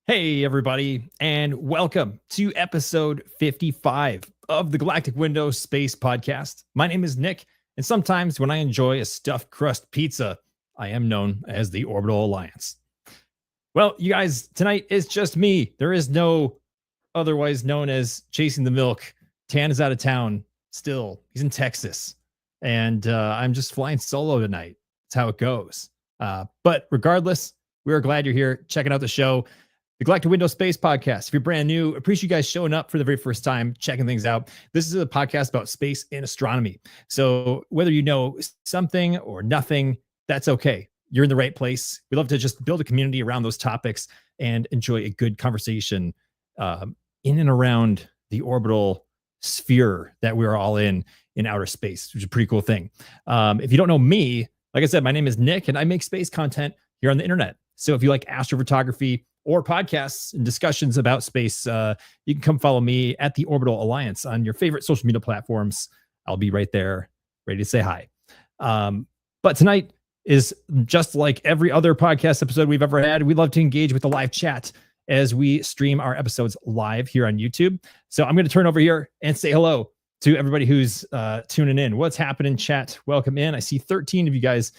Hey, everybody, and welcome to episode 55 of the Galactic Window Space Podcast. My name is Nick, and sometimes when I enjoy a stuffed crust pizza, I am known as the Orbital Alliance. Well, you guys, tonight is just me. There is no otherwise known as Chasing the Milk. Tan is out of town still. He's in Texas, and I'm just flying solo tonight. That's how it goes. But regardless, we are glad you're here checking out the show. The Galactic Window Space Podcast. If you're brand new, appreciate you guys showing up for the very first time, checking things out. This is a podcast about space and astronomy. So whether you know something or nothing, that's okay. You're in the right place. We love to just build a community around those topics and enjoy a good conversation in and around the orbital sphere that we're all in outer space, which is a pretty cool thing. If you don't know me, like I said, my name is Nick, and I make space content here on the internet. So if you like astrophotography or podcasts and discussions about space, you can come follow me at the Orbital Alliance on your favorite social media platforms. I'll be right there, ready to say hi. But tonight is just like every other podcast episode we've ever had. We love to engage with the live chat as we stream our episodes live here on YouTube. So I'm going to turn over here and say hello to everybody who's tuning in. What's happening, chat? Welcome in. I see 13 of you guys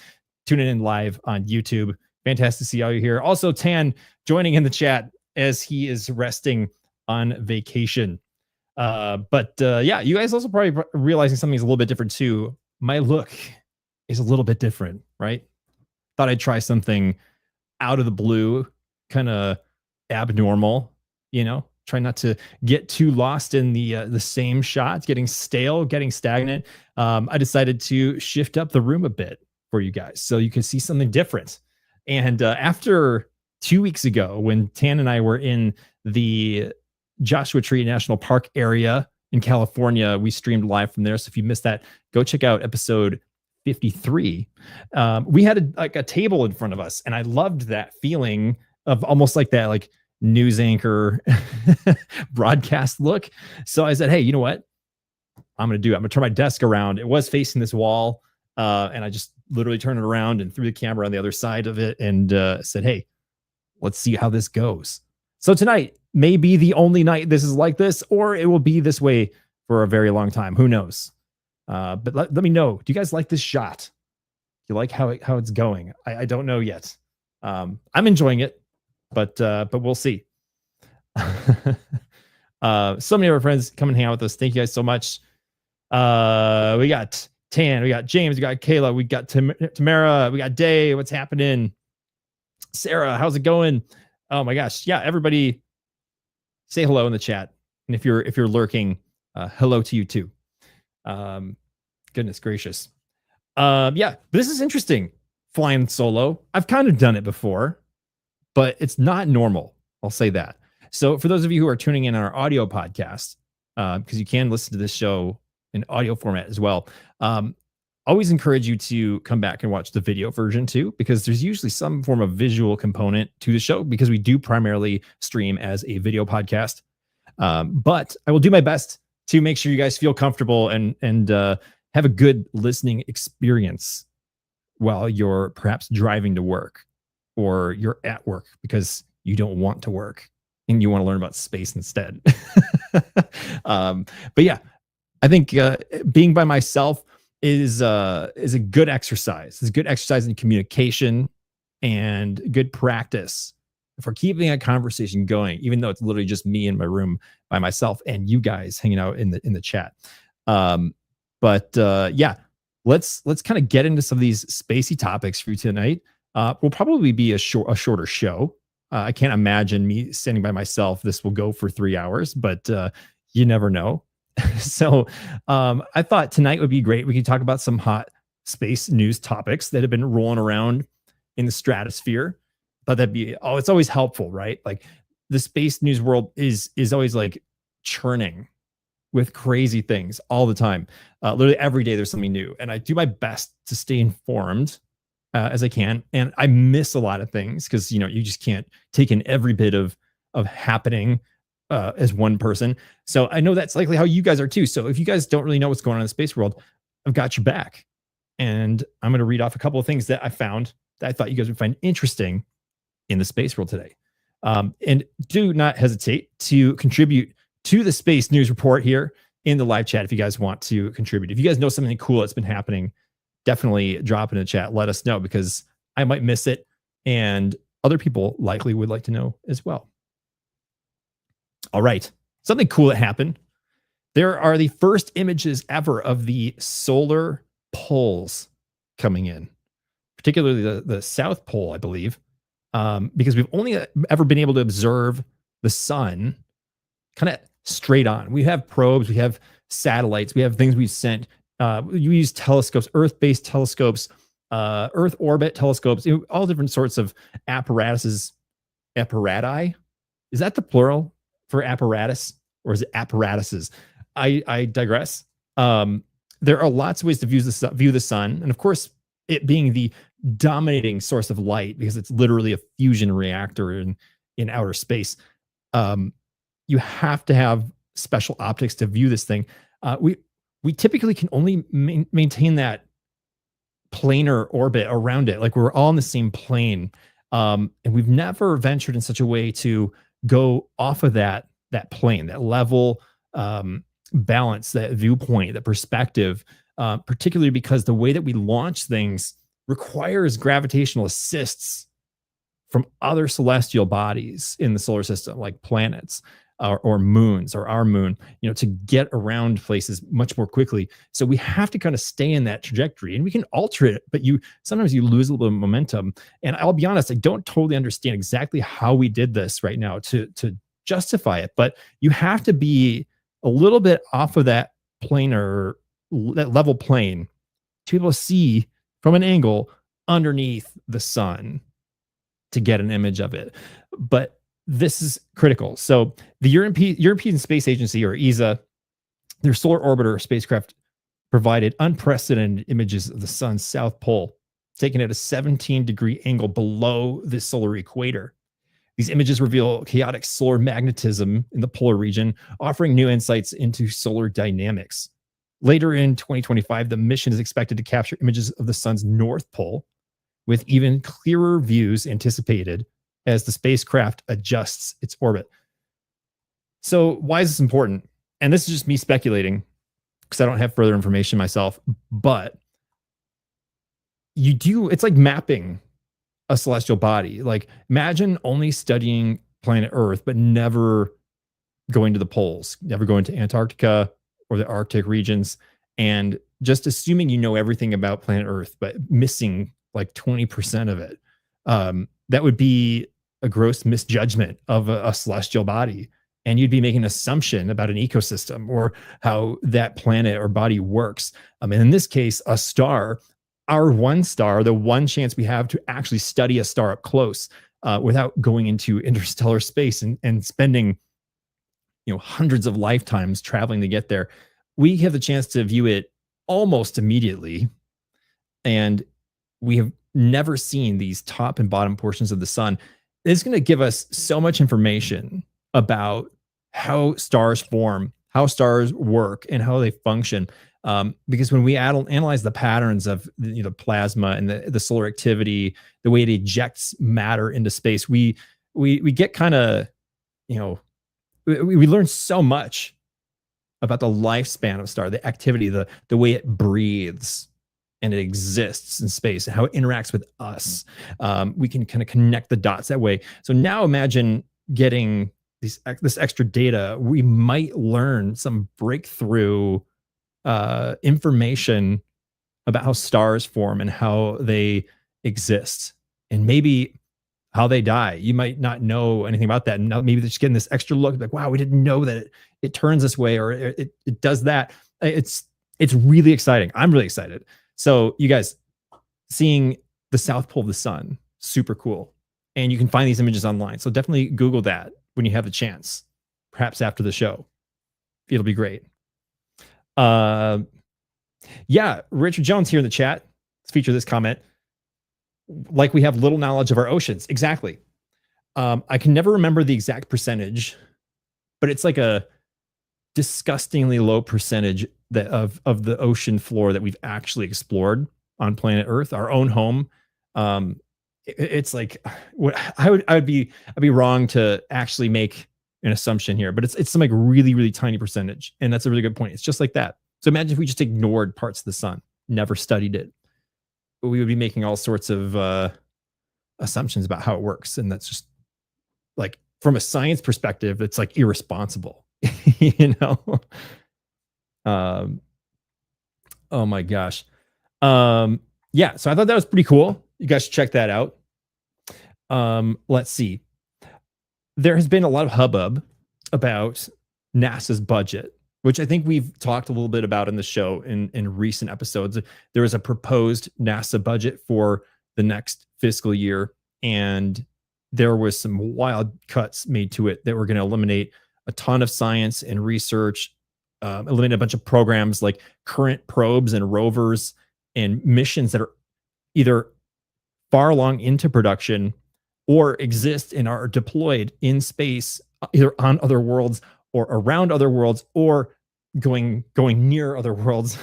tuning in live on YouTube. Fantastic to see all you here. Also, Tan joining in the chat as he is resting on vacation. Yeah, you guys also probably realizing something's a little bit different too. My look is a little bit different, right? Thought I'd try something out of the blue, kind of abnormal, try not to get too lost in the same shots, getting stale, getting stagnant. I decided to shift up the room a bit for you guys so you can see something different. And after 2 weeks ago, when Tan and I were in the Joshua Tree National Park area in California, we streamed live from there. So if you missed that, go check out episode 53. We had a table in front of us, and I loved that feeling of almost like that like news anchor broadcast look. So I said, hey, you know what? I'm going to turn my desk around. It was facing this wall. And I just literally turned it around and threw the camera on the other side of it and said, hey, let's see how this goes. So tonight may be the only night this is like this, or it will be this way for a very long time. Who knows? But let me know. Do you guys like this shot? Do you like how it's going? I don't know yet. I'm enjoying it, but we'll see. So many of our friends come and hang out with us. Thank you guys so much. We got Tan, we got James, we got Kayla, we got Tamara, we got Day. What's happening? Sarah, how's it going? Oh my gosh. Yeah, everybody say hello in the chat. And if you're lurking, hello to you too. Goodness gracious. Yeah, this is interesting. Flying solo. I've kind of done it before, but it's not normal. I'll say that. So for those of you who are tuning in on our audio podcast, because you can listen to this show in audio format as well. Always encourage you to come back and watch the video version too, because there's usually some form of visual component to the show because we do primarily stream as a video podcast. But I will do my best to make sure you guys feel comfortable and have a good listening experience while you're perhaps driving to work or you're at work because you don't want to work and you want to learn about space instead. But yeah, I think being by myself is a good exercise. It's a good exercise in communication and good practice for keeping a conversation going, even though it's literally just me in my room by myself and you guys hanging out in the chat. Yeah, let's kind of get into some of these spacey topics for you tonight. Will probably be a shorter show. I can't imagine me standing by myself. This will go for 3 hours, but you never know. So I thought tonight would be great. We could talk about some hot space news topics that have been rolling around in the stratosphere. But it's always helpful, right? Like the space news world is always like churning with crazy things all the time. Literally every day there's something new. And I do my best to stay informed as I can. And I miss a lot of things because, you just can't take in every bit of happening as one person. So I know that's likely how you guys are too. So if you guys don't really know what's going on in the space world, I've got your back. And I'm going to read off a couple of things that I found that I thought you guys would find interesting in the space world today. And do not hesitate to contribute to the Space News Report here in the live chat if you guys want to contribute. If you guys know something cool that's been happening, definitely drop in the chat. Let us know, because I might miss it, and other people likely would like to know as well. All right. Something cool that happened. There are the first images ever of the solar poles coming in, particularly the South Pole, I believe, because we've only ever been able to observe the sun kind of straight on. We have probes, we have satellites, we have things we've sent. We use telescopes, Earth-based telescopes, Earth orbit telescopes, all different sorts of apparatuses. Apparati? Is that the plural for apparatus, or is it apparatuses? I digress. There are lots of ways to view the sun, and of course, it being the dominating source of light, because it's literally a fusion reactor in outer space. You have to have special optics to view this thing. We typically can only maintain that planar orbit around it, like we're all in the same plane, and we've never ventured in such a way to go off of that plane, that level balance, that viewpoint, that perspective, particularly because the way that we launch things requires gravitational assists from other celestial bodies in the solar system, like planets or moons, or our moon, to get around places much more quickly. So we have to kind of stay in that trajectory, and we can alter it, but sometimes you lose a little bit of momentum. And I'll be honest, I don't totally understand exactly how we did this right now to justify it, but you have to be a little bit off of that planar, that level plane, to be able to see from an angle underneath the sun to get an image of it. But this is critical. So the European Space Agency, or ESA, their solar orbiter spacecraft provided unprecedented images of the sun's south pole, taken at a 17-degree angle below the solar equator. These images reveal chaotic solar magnetism in the polar region, offering new insights into solar dynamics. Later in 2025, the mission is expected to capture images of the sun's north pole, with even clearer views anticipated as the spacecraft adjusts its orbit. So why is this important? And this is just me speculating, because I don't have further information myself, but it's like mapping a celestial body. Like, imagine only studying planet Earth, but never going to the poles, never going to Antarctica or the Arctic regions, and just assuming you know everything about planet Earth, but missing like 20% of it. That would be a gross misjudgment of a celestial body. And you'd be making an assumption about an ecosystem or how that planet or body works. And in this case, a star, our one star, the one chance we have to actually study a star up close without going into interstellar space and spending hundreds of lifetimes traveling to get there. We have the chance to view it almost immediately. And we have never seen these top and bottom portions of the sun. It's going to give us so much information about how stars form, how stars work, and how they function. Because when we analyze the patterns of the plasma and the solar activity, the way it ejects matter into space, we get kind of, we learn so much about the lifespan of a star, the activity, the way it breathes and it exists in space, and how it interacts with us. We can kind of connect the dots that way. So now imagine getting this extra data. We might learn some breakthrough information about how stars form and how they exist, and maybe how they die. You might not know anything about that, and now maybe they're just getting this extra look, like, wow, we didn't know that it turns this way, or it does that. It's really exciting. I'm really excited. So you guys, seeing the south pole of the sun, super cool. And you can find these images online. So definitely Google that when you have the chance, perhaps after the show. It'll be great. Yeah, Richard Jones here in the chat. Let's feature this comment. Like, we have little knowledge of our oceans. Exactly. I can never remember the exact percentage, but it's like a disgustingly low percentage of the ocean floor that we've actually explored on planet Earth, our own home. it's like what I'd be wrong to actually make an assumption here, but it's some like really, really tiny percentage. And that's a really good point. It's just like that. So imagine if we just ignored parts of the sun, never studied it. We would be making all sorts of assumptions about how it works. And that's just like, from a science perspective, it's like irresponsible, you know? Oh my gosh. Yeah, so I thought that was pretty cool. You guys should check that out. Let's see. There has been a lot of hubbub about NASA's budget, which I think we've talked a little bit about in the show in recent episodes. There is a proposed NASA budget for the next fiscal year, and there was some wild cuts made to it that were going to eliminate a ton of science and research, eliminate a bunch of programs like current probes and rovers and missions that are either far along into production or exist and are deployed in space, either on other worlds or around other worlds, or going near other worlds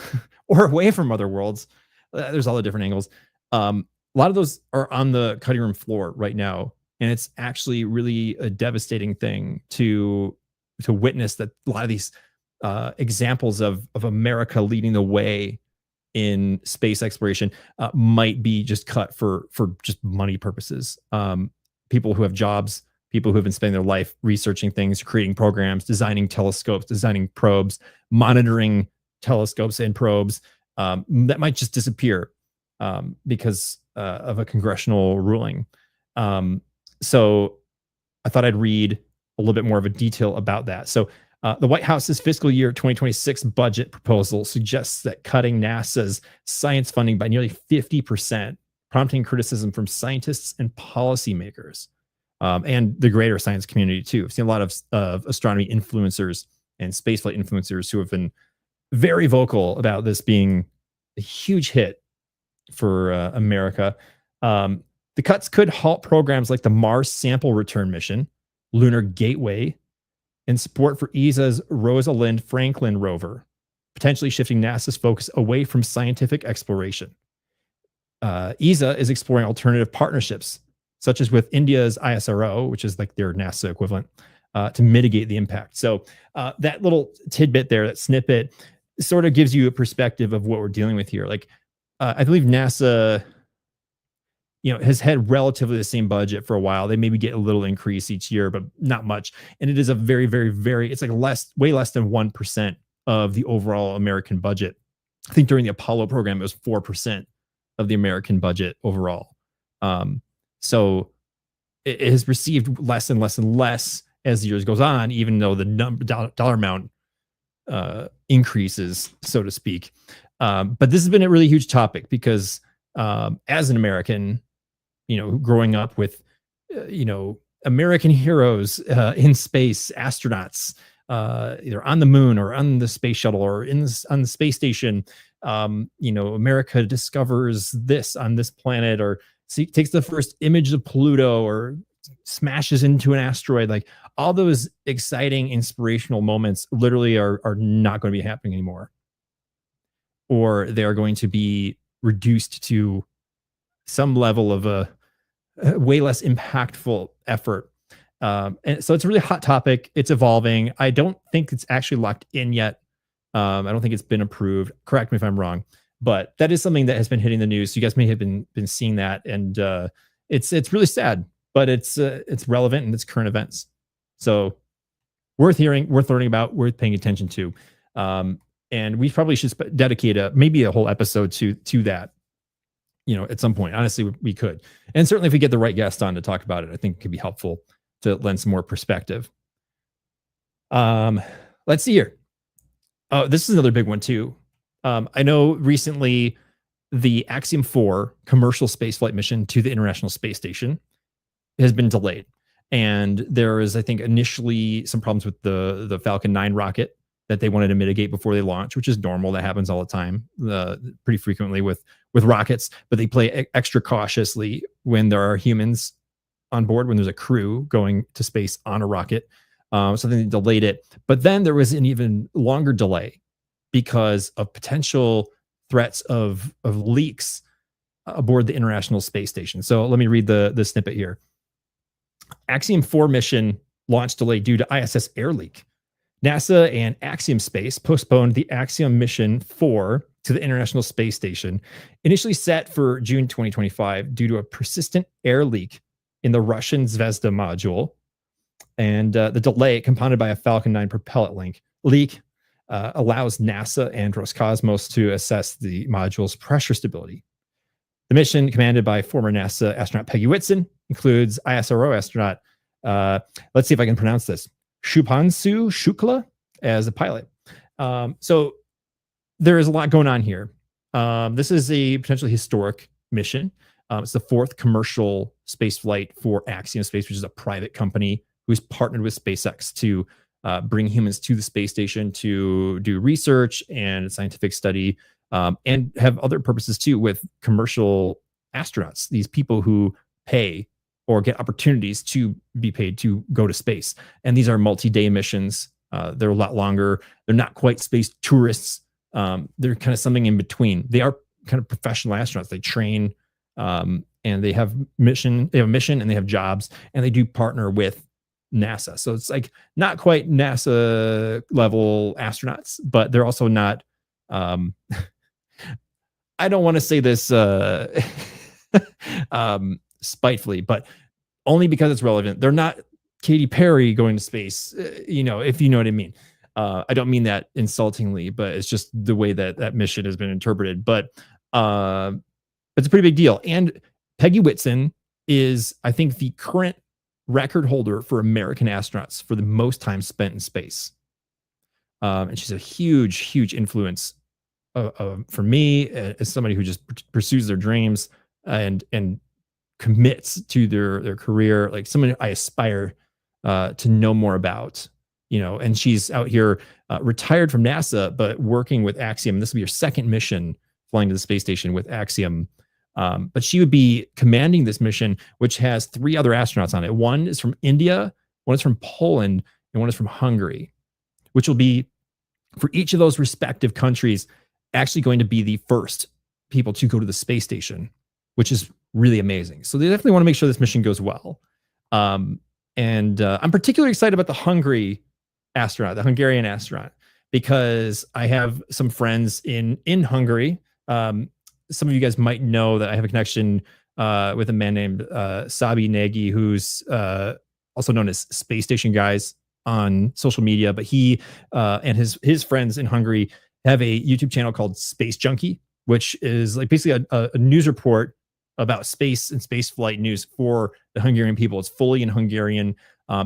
or away from other worlds. There's all the different angles. A lot of those are on the cutting room floor right now, and it's actually really a devastating thing to witness that a lot of these examples of America leading the way in space exploration might be just cut for just money purposes. People who have jobs, people who have been spending their life researching things, creating programs, designing telescopes, designing probes, monitoring telescopes and probes, that might just disappear because of a congressional ruling. So I thought I'd read a little bit more of a detail about that. So the White House's fiscal year 2026 budget proposal suggests that cutting NASA's science funding by nearly 50%, prompting criticism from scientists and policymakers, and the greater science community too. I've seen a lot of astronomy influencers and spaceflight influencers who have been very vocal about this being a huge hit for America. The cuts could halt programs like the Mars Sample Return Mission, Lunar Gateway, and support for ESA's Rosalind Franklin rover, potentially shifting NASA's focus away from scientific exploration. ESA is exploring alternative partnerships, such as with India's ISRO, which is like their NASA equivalent, to mitigate the impact. So that little tidbit there, that snippet, sort of gives you a perspective of what we're dealing with here. Like, I believe NASA, has had relatively the same budget for a while. They maybe get a little increase each year, but not much. And it is a very, very, very, it's like way less than 1% of the overall American budget. I think during the Apollo program, it was 4% of the American budget overall. So it has received less and less and less as the years goes on, even though the dollar amount increases, so to speak. But this has been a really huge topic because as an American, growing up with, American heroes in space, astronauts, either on the moon or on the space shuttle or on the space station, America discovers this on this planet, or takes the first image of Pluto, or smashes into an asteroid. Like, all those exciting, inspirational moments literally are not going to be happening anymore, or they are going to be reduced to some level of a way less impactful effort. And so it's a really hot topic. It's evolving. I don't think it's actually locked in yet. I don't think it's been approved. Correct me if I'm wrong, but that is something that has been hitting the news. You guys may have been seeing that, and it's really sad, but it's relevant and it's current events. So worth hearing, worth learning about, worth paying attention to. And we probably should dedicate maybe a whole episode to that, at some point. Honestly, we could. And certainly if we get the right guest on to talk about it, I think it could be helpful to lend some more perspective. Let's see here. Oh, this is another big one too. I know recently the Axiom 4 commercial spaceflight mission to the International Space Station has been delayed. And there is, I think, initially some problems with the Falcon 9 rocket that they wanted to mitigate before they launch, which is normal. That happens all the time, pretty frequently with rockets, but they play extra cautiously when there are humans on board, when there's a crew going to space on a rocket. So they delayed it. But then there was an even longer delay because of potential threats of leaks aboard the International Space Station. So let me read the snippet here. Axiom 4 mission launch delay due to ISS air leak. NASA and Axiom Space postponed the Axiom Mission 4 to the International Space Station, initially set for June 2025 due to a persistent air leak in the Russian Zvezda module. And the delay, compounded by a Falcon 9 propellant leak, allows NASA and Roscosmos to assess the module's pressure stability. The mission, commanded by former NASA astronaut Peggy Whitson, includes ISRO astronaut, let's see if I can pronounce this, Shubhanshu Shukla as a pilot. So there is a lot going on here. This is a potentially historic mission. It's the 4th commercial space flight for Axiom Space, which is a private company who's partnered with SpaceX to bring humans to the space station to do research and scientific study, and have other purposes too with commercial astronauts, these people who pay or get opportunities to be paid to go to space. And these are multi-day missions. They're a lot longer. They're not quite space tourists. They're kind of something in between. They are kind of professional astronauts. They train, and they have a mission and they have jobs, and they do partner with NASA. So it's like not quite NASA level astronauts, but they're also not, I don't want to say this spitefully, but only because it's relevant. They're not Katy Perry going to space, if you know what I mean. I don't mean that insultingly, but it's just the way that mission has been interpreted. But it's a pretty big deal. And Peggy Whitson is, I think, the current record holder for American astronauts for the most time spent in space. And she's a huge, huge influence for me as somebody who just pursues their dreams and commits to their career, like someone I aspire to know more about, and she's out here retired from NASA, but working with Axiom. This will be her second mission flying to the space station with Axiom. But she would be commanding this mission, which has 3 other astronauts on it. One is from India, one is from Poland, and one is from Hungary, which will be, for each of those respective countries, actually going to be the first people to go to the space station, which is really amazing. So they definitely want to make sure this mission goes well. And I'm particularly excited about the Hungarian astronaut, because I have some friends in Hungary. Some of you guys might know that I have a connection with a man named Sabi Nagy, who's also known as Space Station Guys on social media. But he and his friends in Hungary have a YouTube channel called Space Junkie, which is like basically a news report about space and space flight news for the Hungarian people. It's fully in Hungarian.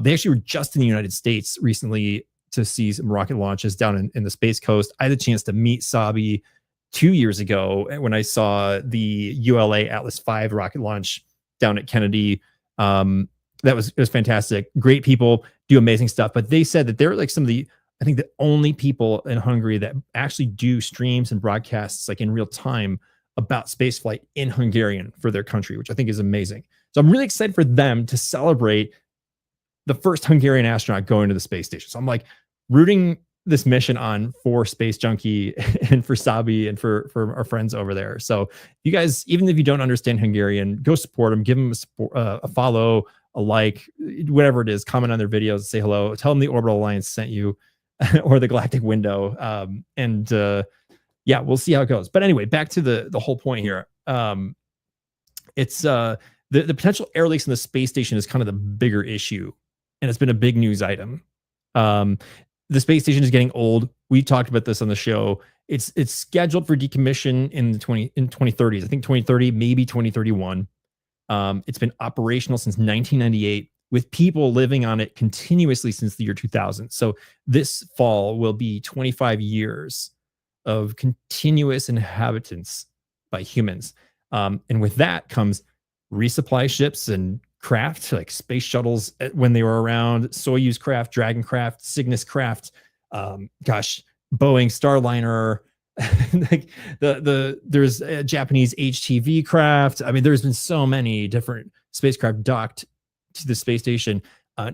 They actually were just in the United States recently to see some rocket launches down in the Space Coast. I had a chance to meet Sabi 2 years ago when I saw the ULA Atlas V rocket launch down at Kennedy. It was fantastic. Great people, do amazing stuff. But they said that they're like I think the only people in Hungary that actually do streams and broadcasts like in real time about spaceflight in Hungarian for their country, which I think is amazing. So I'm really excited for them to celebrate the first Hungarian astronaut going to the space station. So I'm like rooting this mission on for Space Junkie and for Sabi and for our friends over there. So you guys, even if you don't understand Hungarian, go support them, give them a follow, a like, whatever it is, comment on their videos, say hello, tell them the Orbital Alliance sent you or the Galactic Window. Yeah, we'll see how it goes. But anyway, back to the whole point here. It's the potential air leaks in the space station is kind of the bigger issue, and it's been a big news item. The space station is getting old. We talked about this on the show. It's scheduled for decommission in 2030s. I think 2030, maybe 2031. It's been operational since 1998, with people living on it continuously since the year 2000. So this fall will be 25 years of continuous inhabitants by humans. And with that comes resupply ships and craft, like space shuttles when they were around, Soyuz craft, Dragon craft, Cygnus craft, Boeing Starliner, like there's a Japanese HTV craft. I mean, there's been so many different spacecraft docked to the space station,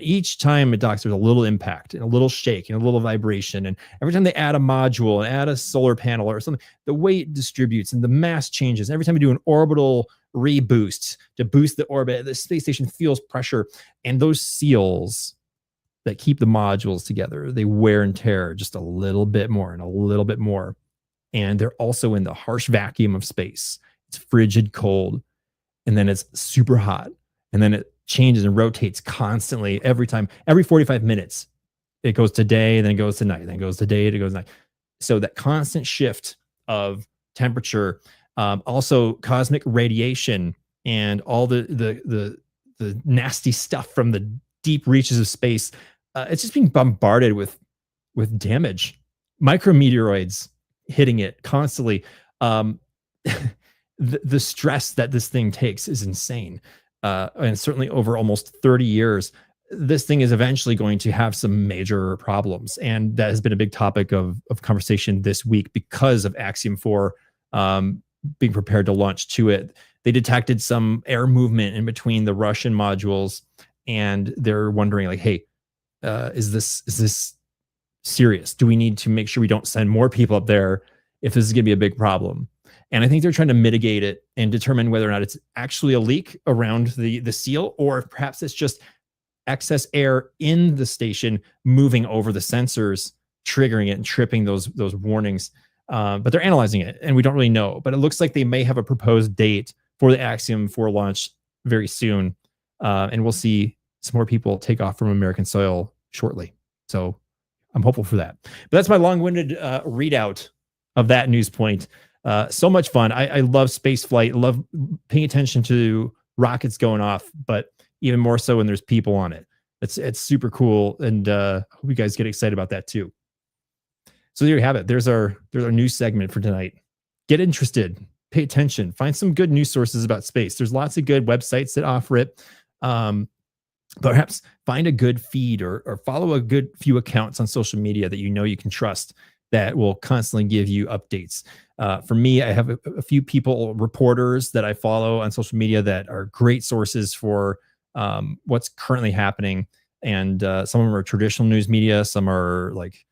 each time it docks, there's a little impact and a little shake and a little vibration. And every time they add a module and add a solar panel or something, the weight distributes and the mass changes. Every time you do an orbital reboost to boost the orbit, the space station feels pressure. And those seals that keep the modules together, they wear and tear just a little bit more and a little bit more. And they're also in the harsh vacuum of space. It's frigid cold. And then it's super hot. And then it changes and rotates constantly every time, every 45 minutes. It goes to day, then it goes to night, then it goes to day, it goes to night. So that constant shift of temperature, also cosmic radiation and all the nasty stuff from the deep reaches of space, it's just being bombarded with micrometeoroids hitting it constantly. The stress that this thing takes is insane. And certainly over almost 30 years, this thing is eventually going to have some major problems. And that has been a big topic of conversation this week because of Axiom 4 being prepared to launch to it. They detected some air movement in between the Russian modules, and they're wondering, like, hey, is this serious? Do we need to make sure we don't send more people up there if this is going to be a big problem? And I think they're trying to mitigate it and determine whether or not it's actually a leak around the seal, or if perhaps it's just excess air in the station moving over the sensors, triggering it and tripping those warnings. But they're analyzing it, and we don't really know. But it looks like they may have a proposed date for the Axiom 4 launch very soon. And we'll see some more people take off from American soil shortly. So I'm hopeful for that. But that's my long-winded readout of that news point. So much fun. I love space flight, love paying attention to rockets going off, but even more so when there's people on it. It's super cool. And hope you guys get excited about that too. So there you have it. There's our news segment for tonight. Get interested, pay attention, find some good news sources about space. There's lots of good websites that offer it. Perhaps find a good feed or follow a good few accounts on social media that you know you can trust that will constantly give you updates. For me, I have a few reporters that I follow on social media that are great sources for what's currently happening. And some of them are traditional news media. Some are like,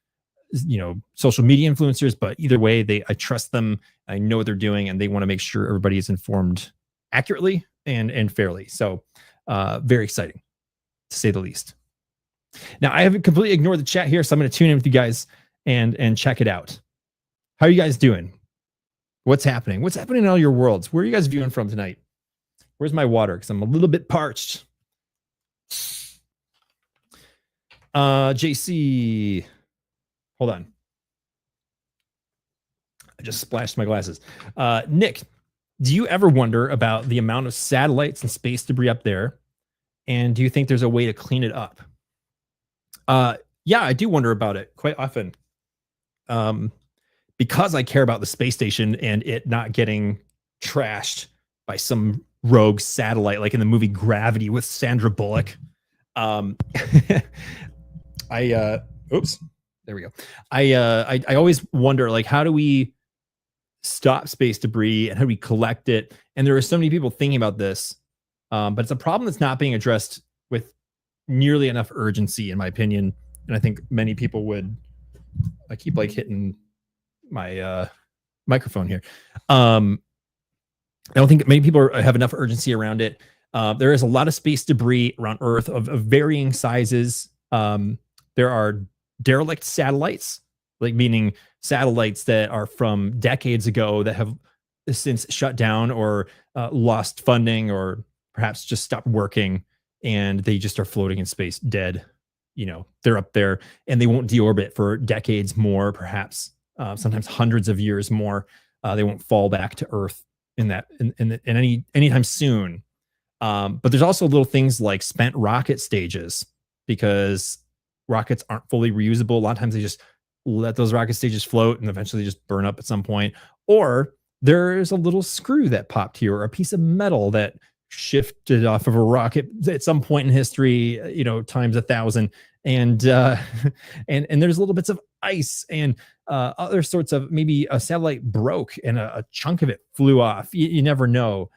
social media influencers, but either way, I trust them. I know what they're doing, and they want to make sure everybody is informed accurately and fairly. So very exciting, to say the least. Now, I haven't completely ignored the chat here, so I'm going to tune in with you guys and check it out. How are you guys doing? What's happening? What's happening in all your worlds? Where are you guys viewing from tonight? Where's my water? Because I'm a little bit parched. JC, hold on. I just splashed my glasses. Nick, do you ever wonder about the amount of satellites and space debris up there? And do you think there's a way to clean it up? Yeah, I do wonder about it quite often. Because I care about the space station and it not getting trashed by some rogue satellite, like in the movie Gravity with Sandra Bullock. Oops, there we go. I always wonder, like, how do we stop space debris and how do we collect it? And there are so many people thinking about this, but it's a problem that's not being addressed with nearly enough urgency, in my opinion. And I think many people would. I keep like hitting my microphone here. I don't think many people have enough urgency around it. There is a lot of space debris around Earth of varying sizes. There are derelict satellites, like meaning satellites that are from decades ago that have since shut down or lost funding or perhaps just stopped working, and they just are floating in space dead. They're up there and they won't deorbit for decades more, perhaps sometimes hundreds of years more. They won't fall back to Earth anytime soon. But there's also little things like spent rocket stages, because rockets aren't fully reusable. A lot of times they just let those rocket stages float and eventually just burn up at some point. Or there's a little screw that popped here, or a piece of metal that shifted off of a rocket at some point in history, times 1,000. And there's little bits of ice and other sorts of, maybe a satellite broke and a chunk of it flew off. You never know.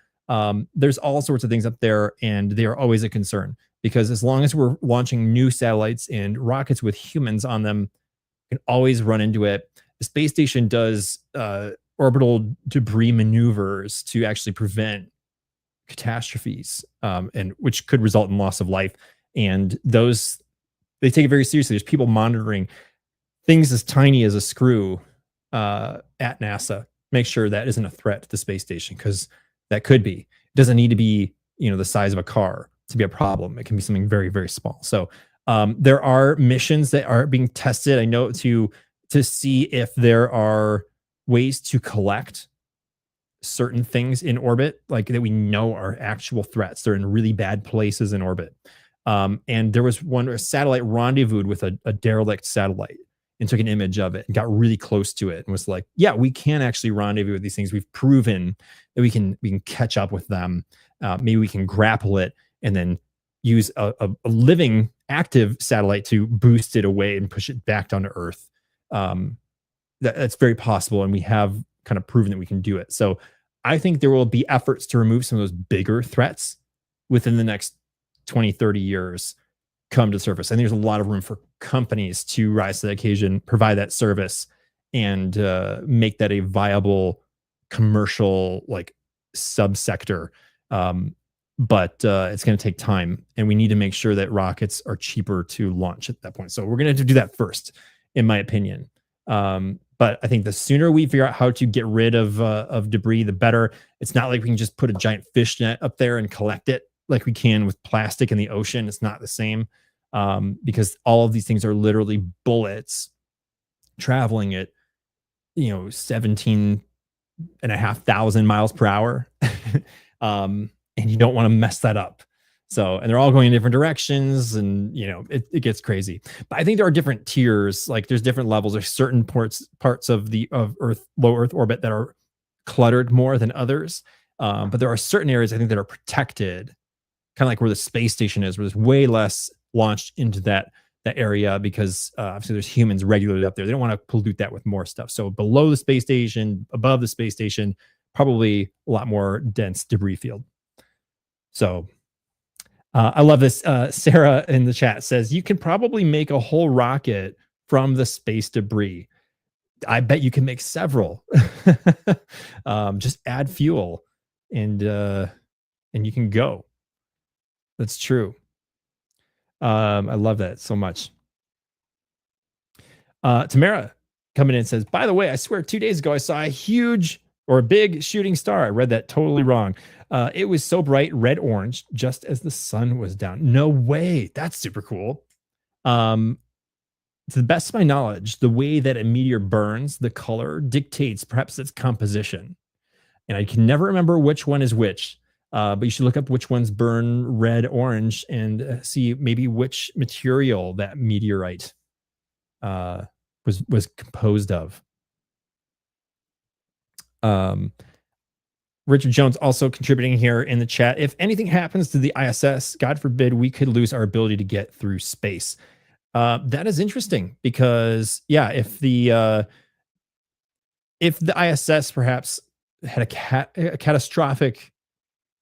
There's all sorts of things up there, and they are always a concern because as long as we're launching new satellites and rockets with humans on them, we can always run into it. The space station does orbital debris maneuvers to actually prevent catastrophes, and which could result in loss of life. And those, they take it very seriously. There's people monitoring things as tiny as a screw at NASA. Make sure that isn't a threat to the space station, because that could be. It doesn't need to be, the size of a car to be a problem. It can be something very, very small. So there are missions that are being tested, I know, to see if there are ways to collect certain things in orbit, like that we know are actual threats. They're in really bad places in orbit. And there was a satellite rendezvoused with a derelict satellite and took an image of it and got really close to it and was like, yeah, we can actually rendezvous with these things. We've proven that we can catch up with them. Maybe we can grapple it and then use a living active satellite to boost it away and push it back down to Earth. That's very possible. And we have kind of proven that we can do it. So I think there will be efforts to remove some of those bigger threats within the next 20, 30 years come to the surface. And there's a lot of room for companies to rise to the occasion, provide that service, and make that a viable commercial subsector. But it's going to take time, and we need to make sure that rockets are cheaper to launch at that point. So we're going to have to do that first, in my opinion. But I think the sooner we figure out how to get rid of debris, the better. It's not like we can just put a giant fish net up there and collect it like we can with plastic in the ocean. It's not the same, because all of these things are literally bullets traveling at 17,500 miles per hour. And you don't want to mess that up. So, and they're all going in different directions, and it gets crazy. But I think there are different tiers. Like there's different levels. There's certain parts of Earth, low Earth orbit, that are cluttered more than others. But there are certain areas, I think, that are protected, kind of like where the space station is, where there's way less launched into that area, because obviously there's humans regularly up there. They don't want to pollute that with more stuff. So below the space station, above the space station, probably a lot more dense debris field. So I love this. Sarah in the chat says, you can probably make a whole rocket from the space debris. I bet you can make several. Just add fuel and you can go. That's true. I love that so much. Tamara coming in says, by the way, I swear 2 days ago I saw a big shooting star. I read that totally wrong. It was so bright, red orange, just as the sun was down. No way. That's super cool. To the best of my knowledge, the way that a meteor burns, the color dictates perhaps its composition. And I can never remember which one is which. But you should look up which ones burn red, orange, and see maybe which material that meteorite was composed of. Richard Jones also contributing here in the chat. If anything happens to the ISS, God forbid, we could lose our ability to get through space. That is interesting, because if the ISS perhaps had a catastrophic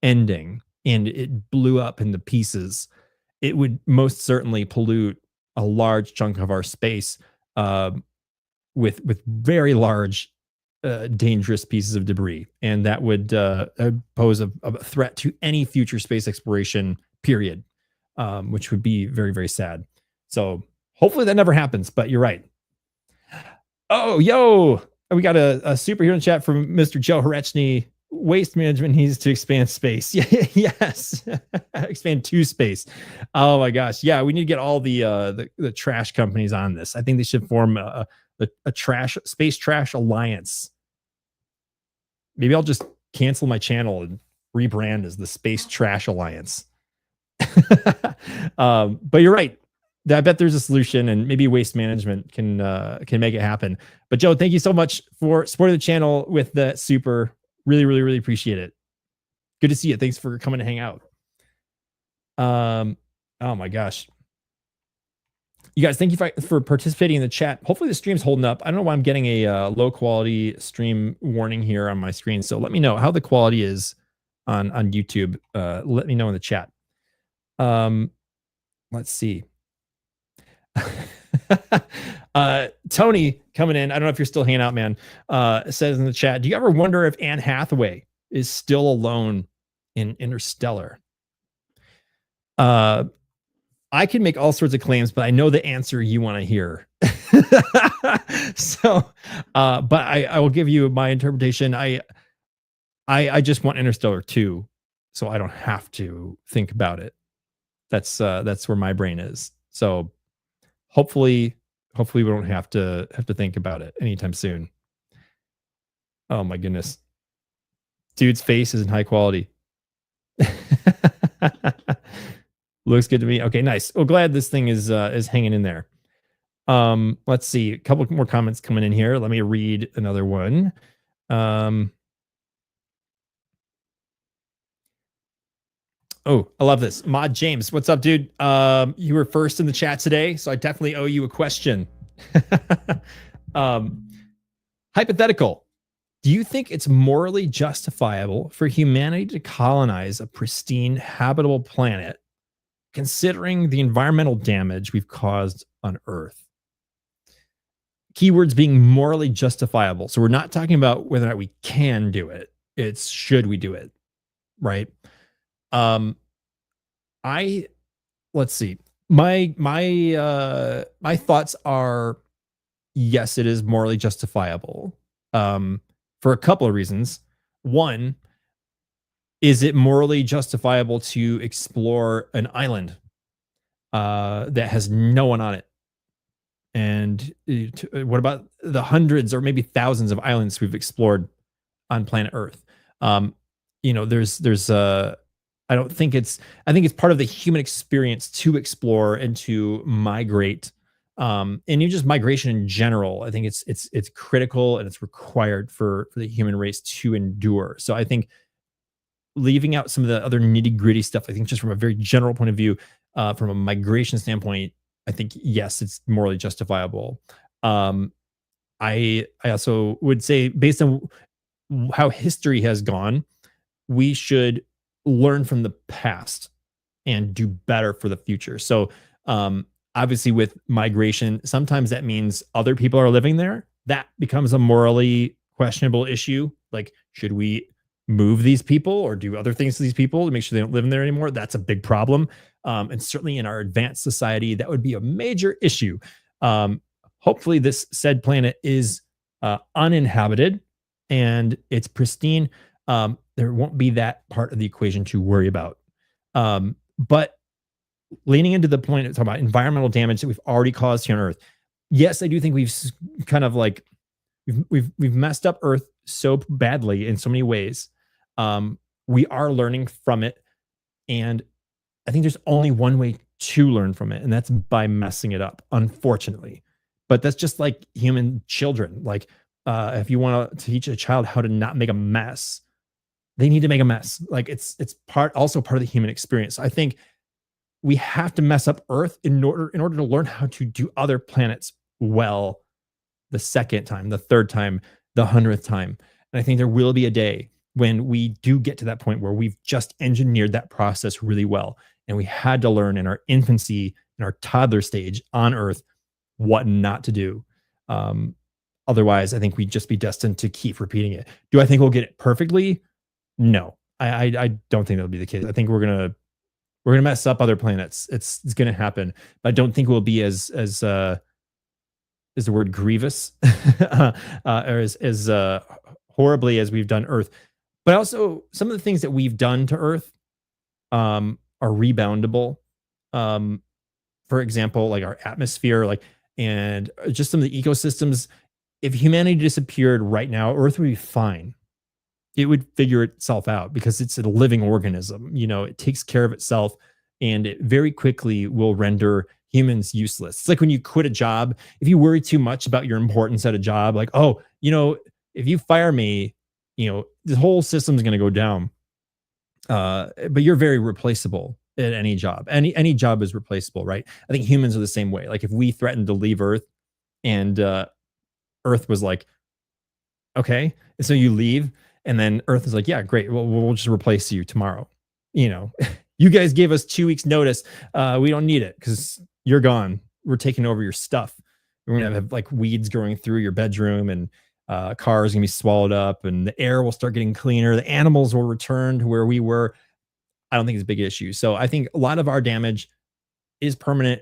ending and it blew up into pieces, it would most certainly pollute a large chunk of our space with very large dangerous pieces of debris, and that would pose a threat to any future space exploration, period, which would be very, very sad. So hopefully that never happens, but you're right. Oh, we got a superhero in the chat from Mr. Joe Horechny. Waste management needs to expand space. Yes. Expand to space. Oh my gosh. Yeah, we need to get all the trash companies on this. I think they should form a space trash alliance. Maybe I'll just cancel my channel and rebrand as the Space Trash Alliance. But you're right. I bet there's a solution, and maybe waste management can make it happen. But Joe, thank you so much for supporting the channel with the super. Really, really, really appreciate it. Good to see you. Thanks for coming to hang out. Oh my gosh. You guys, thank you for participating in the chat. Hopefully the stream's holding up. I don't know why I'm getting a low quality stream warning here on my screen. So let me know how the quality is on YouTube. Let me know in the chat. Let's see. Tony coming in. I don't know if you're still hanging out, man. Says in the chat, do you ever wonder if Anne Hathaway is still alone in Interstellar? I can make all sorts of claims, but I know the answer you want to hear. So, but I will give you my interpretation. I just want Interstellar 2, so I don't have to think about it. That's where my brain is. So hopefully we don't have to think about it anytime soon. Oh my goodness. Dude's face is in high quality. Looks good to me. Okay, nice. Well, glad this thing is hanging in there. Let's see. A couple more comments coming in here. Let me read another one. Oh, I love this. Mod James, what's up, dude? You were first in the chat today, so I definitely owe you a question. Hypothetical. Do you think it's morally justifiable for humanity to colonize a pristine, habitable planet, considering the environmental damage we've caused on Earth? Keywords being morally justifiable. So we're not talking about whether or not we can do it. It's should we do it, right? Let's see. My thoughts are yes, it is morally justifiable. For a couple of reasons. One, is it morally justifiable to explore an island that has no one on it? And what about the hundreds or maybe thousands of islands we've explored on planet Earth? There's I think it's part of the human experience to explore and to migrate. And just migration in general, I think it's critical and it's required for the human race to endure. So I think leaving out some of the other nitty gritty stuff, I think just from a very general point of view, from a migration standpoint, I think yes, it's morally justifiable. I also would say, based on how history has gone, we should learn from the past and do better for the future. So obviously with migration, sometimes that means other people are living there. That becomes a morally questionable issue. Like, should we move these people or do other things to these people to make sure they don't live in there anymore? That's a big problem. And certainly in our advanced society, that would be a major issue. Hopefully this said planet is uninhabited and it's pristine. There won't be that part of the equation to worry about. But leaning into the point of talking about environmental damage that we've already caused here on Earth, yes, I do think we've kind of like we've messed up Earth so badly in so many ways. We are learning from it, and I think there's only one way to learn from it, and that's by messing it up, unfortunately. But that's just like human children. Like, if you want to teach a child how to not make a mess, they need to make a mess. Like it's also part of the human experience. I think we have to mess up Earth in order to learn how to do other planets well the second time, the third time, the 100th time. And I think there will be a day when we do get to that point where we've just engineered that process really well. And we had to learn in our infancy, in our toddler stage on Earth, what not to do. Otherwise, I think we'd just be destined to keep repeating it. Do I think we'll get it perfectly? No, I don't think that'll be the case. I think we're gonna mess up other planets. It's gonna happen. But I don't think we'll be as is the word grievous or as horribly as we've done Earth. But also some of the things that we've done to Earth are reboundable. For example, like our atmosphere, and just some of the ecosystems. If humanity disappeared right now, Earth would be fine. It would figure itself out because it's a living organism. It takes care of itself, and it very quickly will render humans useless. It's like when you quit a job, if you worry too much about your importance at a job, like, oh, if you fire me, the whole system's going to go down. But you're very replaceable at any job. Any job is replaceable, right? I think humans are the same way. Like if we threatened to leave Earth and Earth was like, okay, and so you leave, and then Earth is like, yeah, great. Well, we'll just replace you tomorrow. You guys gave us 2 weeks notice. We don't need it because you're gone. We're taking over your stuff. We're gonna have like weeds growing through your bedroom, and cars gonna be swallowed up, and the air will start getting cleaner. The animals will return to where we were. I don't think it's a big issue. So I think a lot of our damage is permanent.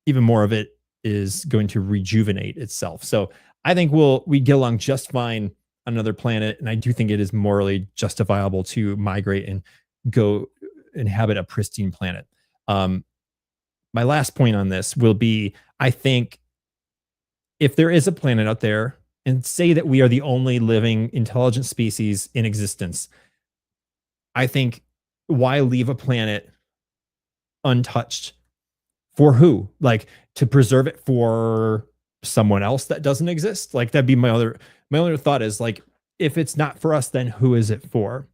Even more of it is going to rejuvenate itself. So I think we get along just fine on another planet, and I do think it is morally justifiable to migrate and go inhabit a pristine planet. My last point on this will be, I think if there is a planet out there, and say that we are the only living intelligent species in existence, I think why leave a planet untouched? For who? Like, to preserve it for someone else that doesn't exist? Like, that'd be my other thought is, like, if it's not for us, then who is it for?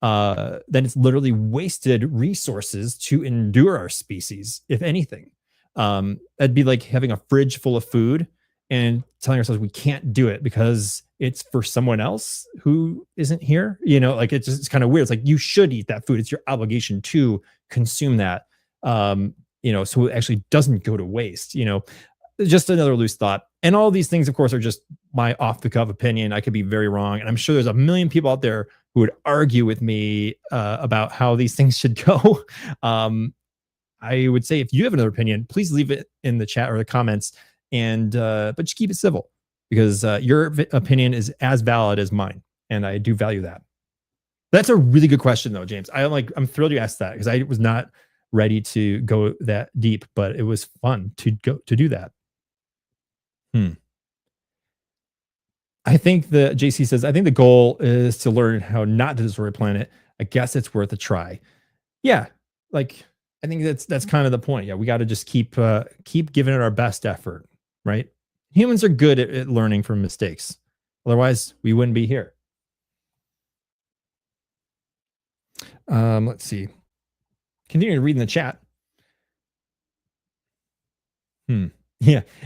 Then it's literally wasted resources to endure our species, if anything. That'd be like having a fridge full of food and telling ourselves we can't do it because it's for someone else who isn't here. Like, it's kind of weird. It's like, you should eat that food. It's your obligation to consume that. So it actually doesn't go to waste. Just another loose thought. And all these things, of course, are just my off the cuff opinion. I could be very wrong. And I'm sure there's a million people out there who would argue with me about how these things should go. I would say, if you have another opinion, please leave it in the chat or the comments, but just keep it civil, because your opinion is as valid as mine. And I do value that. That's a really good question though, James. I'm thrilled you asked that, because I was not ready to go that deep, but it was fun to do that. I think JC says, I think the goal is to learn how not to destroy a planet. I guess it's worth a try. Yeah. Like, I think that's kind of the point. Yeah. We got to just keep giving it our best effort, right? Humans are good at learning from mistakes. Otherwise we wouldn't be here. Let's see. Continue to read in the chat.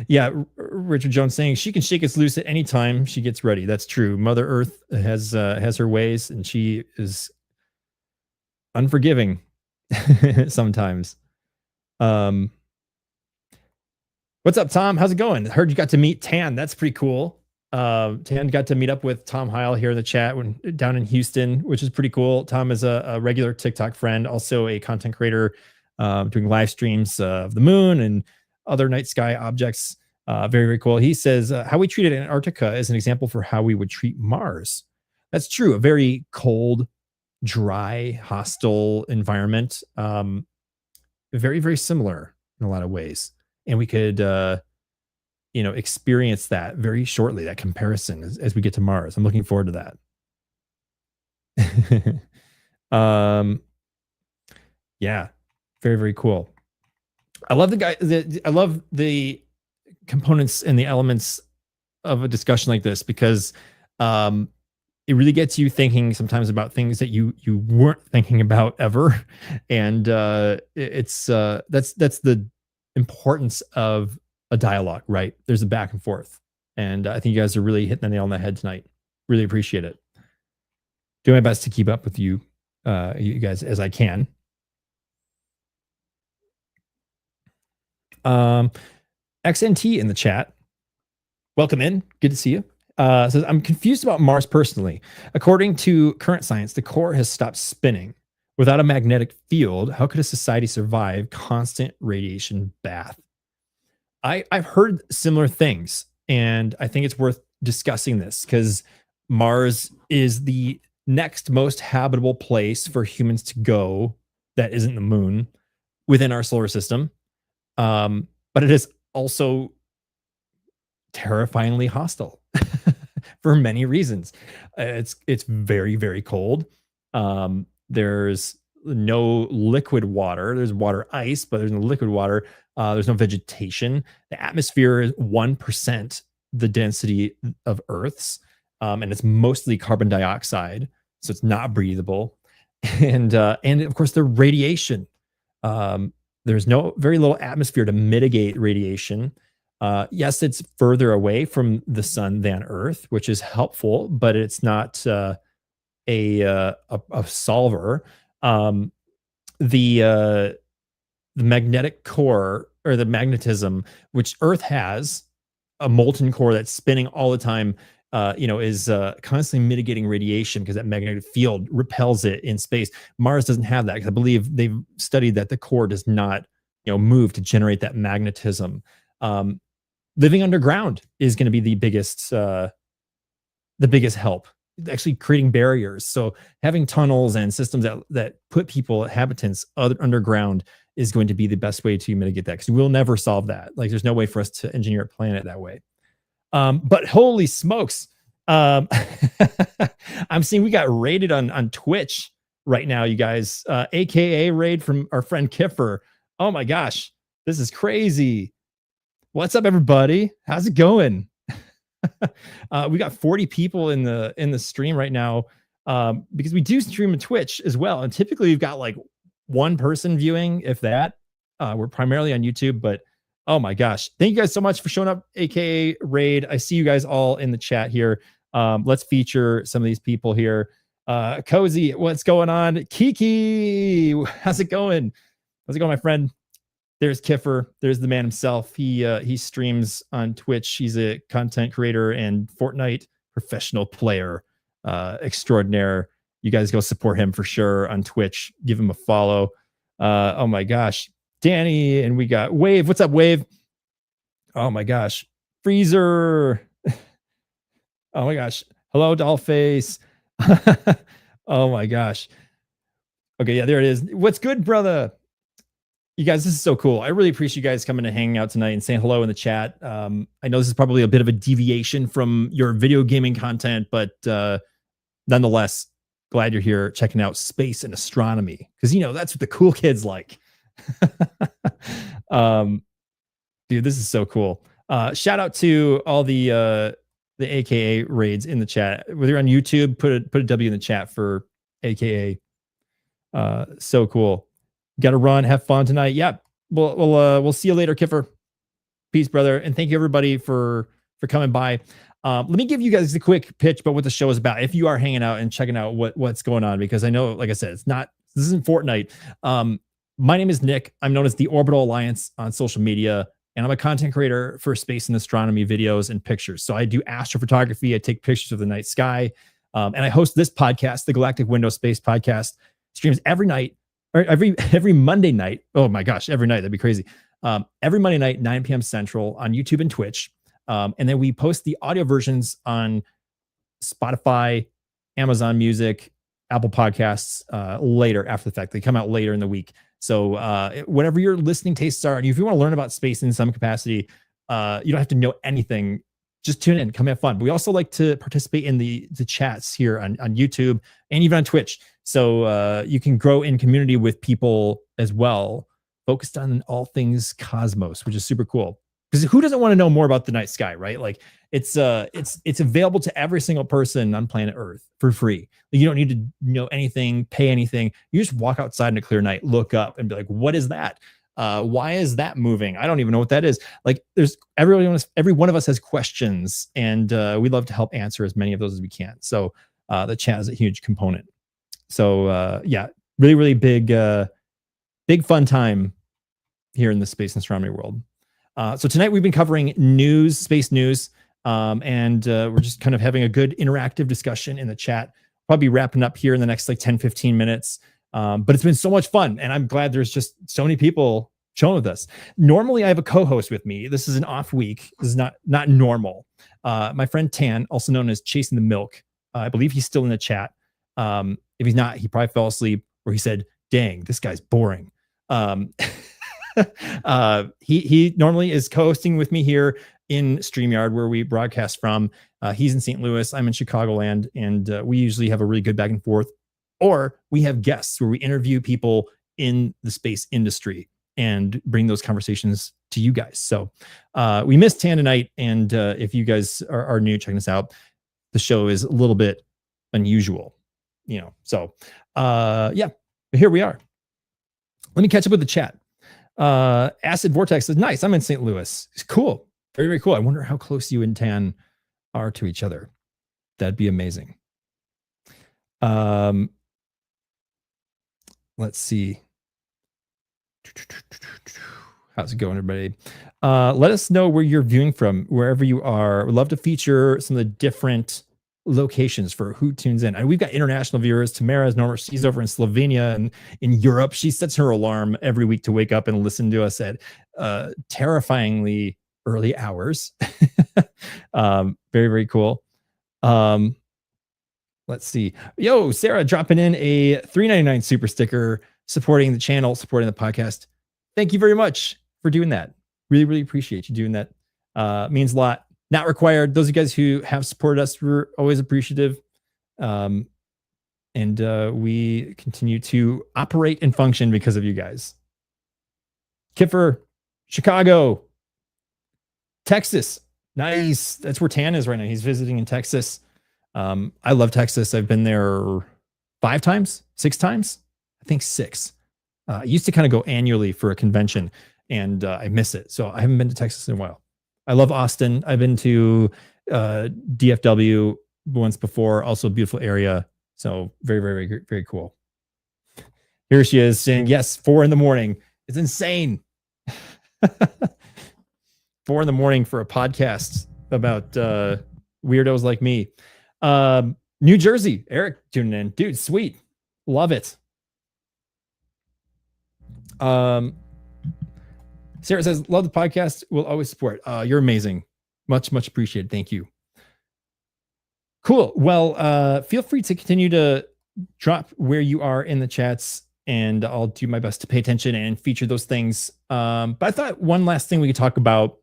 Yeah. Richard Jones saying she can shake us loose at any time she gets ready. That's true. Mother Earth has her ways, and she is unforgiving sometimes. What's up, Tom? How's it going? Heard you got to meet Tan. That's pretty cool. Tan got to meet up with Tom Heil here in the chat down in Houston, which is pretty cool. Tom is a regular TikTok friend, also a content creator, doing live streams of the moon and other night sky objects. Very, very cool. He says, how we treated Antarctica is an example for how we would treat Mars. That's true. A very cold, dry, hostile environment. Very, very similar in a lot of ways. And we could, experience that very shortly, that comparison as we get to Mars. I'm looking forward to that. Yeah, very, very cool. I love I love the components and the elements of a discussion like this, because it really gets you thinking sometimes about things that you weren't thinking about ever. And that's the importance of a dialogue, right? There's a back and forth. And I think you guys are really hitting the nail on the head tonight. Really appreciate it. Do my best to keep up with you guys as I can. XNT in the chat. Welcome in. Good to see you. Says, I'm confused about Mars personally. According to current science, the core has stopped spinning. Without a magnetic field, how could a society survive constant radiation bath? I've heard similar things, and I think it's worth discussing this, because Mars is the next most habitable place for humans to go that isn't the moon within our solar system. But it is also terrifyingly hostile for many reasons. It's very, very cold. There's no liquid water. There's water ice, but there's no liquid water. There's no vegetation. The atmosphere is 1% the density of Earth's, and it's mostly carbon dioxide, so it's not breathable. And of course, the radiation. There's very little atmosphere to mitigate radiation. Yes, it's further away from the sun than Earth, which is helpful, but it's not a solver. the magnetic core, or the magnetism, which Earth has, a molten core that's spinning all the time, is constantly mitigating radiation because that magnetic field repels it in space. Mars doesn't have that because I believe they've studied that the core does not, move to generate that magnetism. Living underground is going to be the biggest help, actually creating barriers. So having tunnels and systems that put people, habitants underground, is going to be the best way to mitigate that, because we'll never solve that. Like, there's no way for us to engineer a planet that way. But holy smokes, I'm seeing we got raided on Twitch right now, you guys. AKA raid from our friend Kiffer. Oh my gosh, this is crazy. What's up, everybody? How's it going? We got 40 people in the stream right now, because we do stream on Twitch as well, and typically we've got like one person viewing, if that. We're primarily on YouTube, but oh my gosh, thank you guys so much for showing up, aka raid. I see you guys all in the chat here. Let's feature some of these people here. Cozy, what's going on? Kiki, how's it going? How's it going, my friend? There's Kiffer. There's the man himself. He streams on Twitch. He's a content creator and Fortnite professional player extraordinaire. You guys go support him for sure on Twitch. Give him a follow. Oh my gosh, Danny, and we got Wave. What's up, Wave? Oh my gosh, Freezer. Oh my gosh, hello, Dollface. Oh my gosh. Okay, yeah, there it is. What's good, brother? You guys, this is so cool. I really appreciate you guys coming and hanging out tonight and saying hello in the chat. I know this is probably a bit of a deviation from your video gaming content, but nonetheless, glad you're here checking out space and astronomy, because that's what the cool kids like. Dude, this is so cool. Shout out to all the AKA raids in the chat. Whether you're on YouTube, put a W in the chat for AKA. So cool. Got to run, have fun tonight. Yeah, we'll see you later, Kiffer. Peace, brother, and thank you everybody for coming by. Let me give you guys a quick pitch about what the show is about, if you are hanging out and checking out what's going on, because I know, like I said, this isn't Fortnite. My name is Nick. I'm known as the Orbital Alliance on social media, and I'm a content creator for space and astronomy videos and pictures. So I do astrophotography. I take pictures of the night sky, and I host this podcast, the Galactic Window Space Podcast. Streams every night, or every Monday night. Oh my gosh, every night. That'd be crazy. Every Monday night, 9 p.m. Central on YouTube and Twitch. And then we post the audio versions on Spotify, Amazon Music, Apple Podcasts later, after the fact. They come out later in the week. So whatever your listening tastes are, and if you want to learn about space in some capacity, you don't have to know anything. Just tune in, come have fun. But we also like to participate in the chats here on YouTube and even on Twitch. So you can grow in community with people as well, focused on all things cosmos, which is super cool. Because who doesn't want to know more about the night sky, right? Like it's available to every single person on planet Earth for free. You don't need to know anything, pay anything. You just walk outside in a clear night, look up, and be like, "What is that? Why is that moving? I don't even know what that is." Like, every one of us has questions, and we love to help answer as many of those as we can. So the chat is a huge component. So yeah, really, really big fun time here in the space and astronomy world. So tonight we've been covering news, space news, and we're just kind of having a good interactive discussion in the chat. Probably wrapping up here in the next like 10, 15 minutes. But it's been so much fun, and I'm glad there's just so many people chilling with us. Normally I have a co-host with me. This is an off week. This is not normal. My friend Tan, also known as Chasing the Milk. I believe he's still in the chat. If he's not, he probably fell asleep, or he said, "Dang, this guy's boring." He normally is co-hosting with me here in StreamYard, where we broadcast from. He's in St. Louis, I'm in Chicagoland, and we usually have a really good back and forth. Or we have guests where we interview people in the space industry and bring those conversations to you guys. So we missed Tan tonight, and if you guys are new checking this out, the show is a little bit unusual, So yeah, here we are. Let me catch up with the chat. Acid Vortex says, "Nice, I'm in St. Louis." It's cool. Very, very cool. I wonder how close you and Tan are to each other. That'd be amazing. Let's see. How's it going, everybody? Let us know where you're viewing from, wherever you are. We'd love to feature some of the different locations for who tunes in. And we've got international viewers. Tamara's normal. She's over in Slovenia and in Europe. She sets her alarm every week to wake up and listen to us at terrifyingly early hours. Very, very cool. Let's see. Yo, Sarah dropping in a $3.99 super sticker, supporting the channel, supporting the podcast. Thank you very much for doing that. Really, really appreciate you doing that. Means a lot. Not required. Those of you guys who have supported us, we're always appreciative. And we continue to operate and function because of you guys. Kiffer, Chicago, Texas. Nice. That's where Tan is right now. He's visiting in Texas. I love Texas. I've been there 5 times, 6 times. I think 6. I used to kind of go annually for a convention, and I miss it. So I haven't been to Texas in a while. I love Austin. I've been to DFW once before. Also a beautiful area. So very, very, very, very cool. Here she is saying, yes, 4 a.m. It's insane. 4 a.m. for a podcast about weirdos like me. New Jersey, Eric tuning in. Dude, sweet. Love it. Sarah says, love the podcast. We'll always support. You're amazing. Much, much appreciated. Thank you. Cool. Well, feel free to continue to drop where you are in the chats, and I'll do my best to pay attention and feature those things. But I thought one last thing we could talk about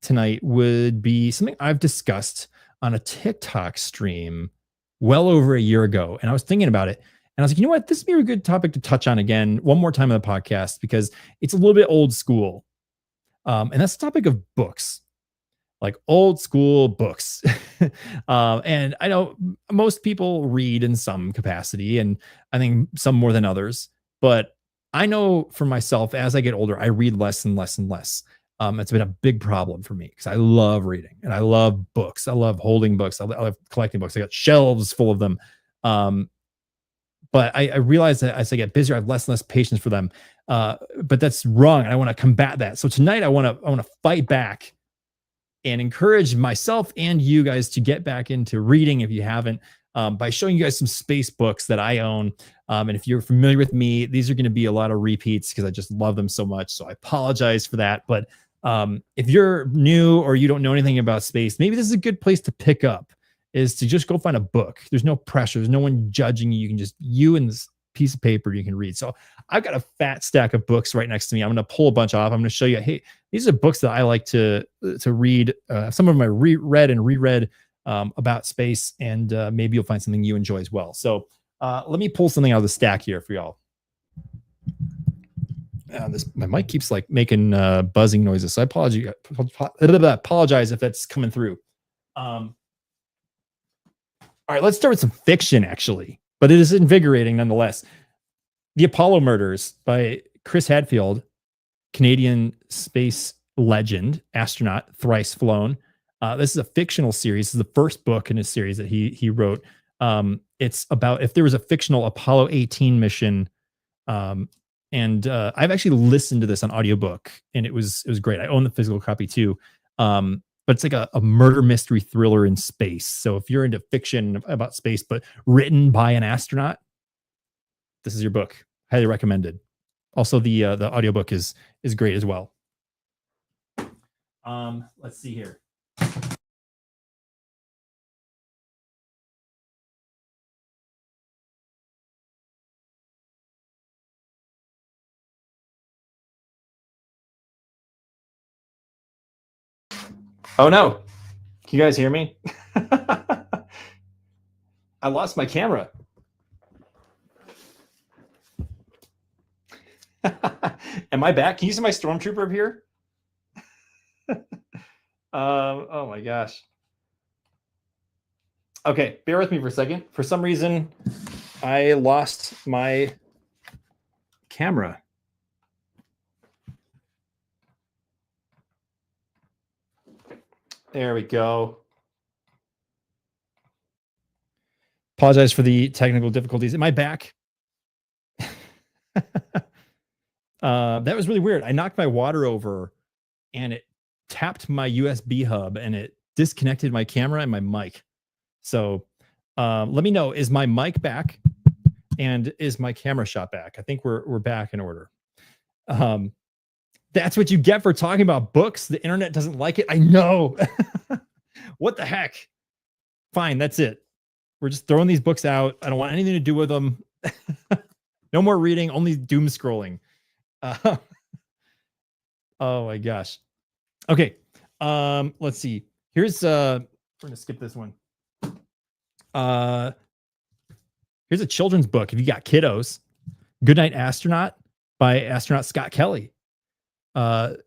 tonight would be something I've discussed on a TikTok stream well over a year ago. And I was thinking about it, and I was like, you know what? This would be a good topic to touch on again one more time on the podcast, because it's a little bit old school. And that's the topic of books, like old school books. And I know most people read in some capacity, and I think some more than others. But I know for myself, as I get older, I read less and less and less. It's been a big problem for me because I love reading and I love books. I love holding books. I love collecting books. I got shelves full of them. But I realize that as I get busier, I have less and less patience for them. But that's wrong, and I want to combat that. So tonight, I want to fight back and encourage myself and you guys to get back into reading if you haven't, by showing you guys some space books that I own. And if you're familiar with me, these are going to be a lot of repeats because I just love them so much. So I apologize for that. But if you're new or you don't know anything about space, maybe this is a good place to pick up, is to just go find a book. There's no pressure. There's no one judging you. You can just, you and this piece of paper you can read. So I've got a fat stack of books right next to me. I'm going to pull a bunch off. I'm going to show you, hey, these are books that I like to read. Some of them I reread and reread about space, and maybe you'll find something you enjoy as well. So let me pull something out of the stack here for y'all. My mic keeps like making buzzing noises, so I apologize if that's coming through. All right, let's start with some fiction, actually, but it is invigorating nonetheless. The Apollo Murders by Chris Hadfield, Canadian space legend, astronaut, thrice flown. This is a fictional series. This is the first book in a series that he wrote. It's about if there was a fictional Apollo 18 mission. And I've actually listened to this on audiobook, and it was great. I own the physical copy too. But it's like a murder mystery thriller in space. So if you're into fiction about space, but written by an astronaut, this is your book. Highly recommended. Also, the audiobook is great as well. Let's see here. Oh no. Can you guys hear me? I lost my camera. Am I back? Can you see my stormtrooper up here? Oh my gosh. Okay, bear with me for a second. For some reason, I lost my camera. There we go. Apologize for the technical difficulties. Am I back? That was really weird. I knocked my water over and it tapped my USB hub and it disconnected my camera and my mic. So let me know, is my mic back and is my camera shot back? I think we're back in order. That's what you get for talking about books. The internet doesn't like it. I know. What the heck? Fine, that's it. We're just throwing these books out. I don't want anything to do with them. No more reading, only doom scrolling. Oh my gosh. Okay. Let's see. Here's we're gonna skip this one. Here's a children's book if you got kiddos. Goodnight Astronaut by astronaut Scott Kelly.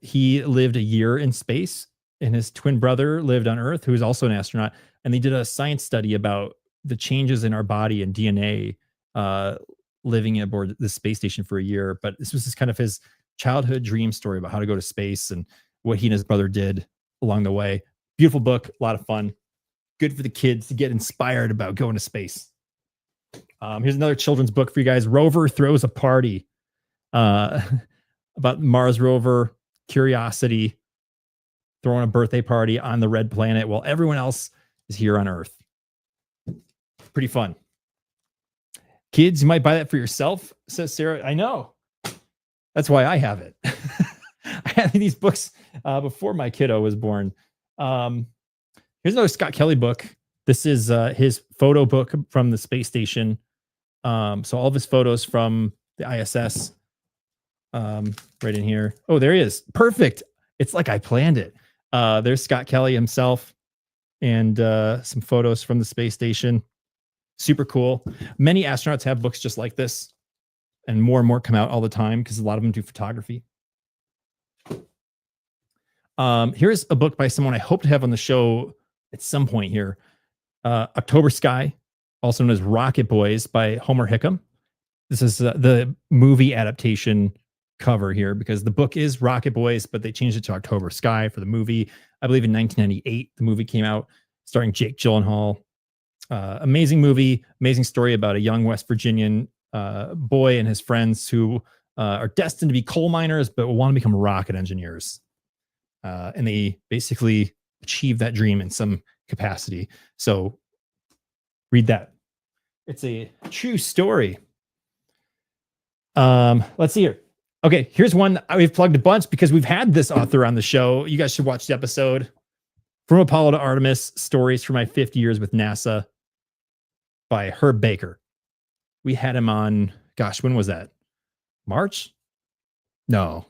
He lived a year in space, and his twin brother lived on Earth, who is also an astronaut. And they did a science study about the changes in our body and DNA living aboard the space station for a year. But this was just kind of his childhood dream story about how to go to space and what he and his brother did along the way. Beautiful book, a lot of fun. Good for the kids to get inspired about going to space. Here's another children's book for you guys. Rover Throws a Party. About Mars rover Curiosity throwing a birthday party on the red planet while everyone else is here on Earth. Pretty fun. Kids, you might buy that for yourself, says Sarah. I know. That's why I have it. I had these books before my kiddo was born. Here's another Scott Kelly book. This is his photo book from the space station. So all of his photos from the ISS right in here. Oh, there he is. Perfect. It's like I planned it. There's Scott Kelly himself and some photos from the space station. Super cool. Many astronauts have books just like this, and more come out all the time because a lot of them do photography. Here's a book by someone I hope to have on the show at some point here. October Sky, also known as Rocket Boys by Homer Hickam. This is the movie adaptation cover here because the book is Rocket Boys, but they changed it to October Sky for the movie. I believe in 1998, the movie came out starring Jake Gyllenhaal. Amazing movie, amazing story about a young West Virginian boy and his friends who are destined to be coal miners, but will want to become rocket engineers. And they basically achieve that dream in some capacity. So read that. It's a true story. Let's see here. Okay, here's one we've plugged a bunch because we've had this author on the show. You guys should watch the episode. From Apollo to Artemis, Stories from My 50 Years with NASA by Herb Baker. We had him on, gosh, when was that? March? No.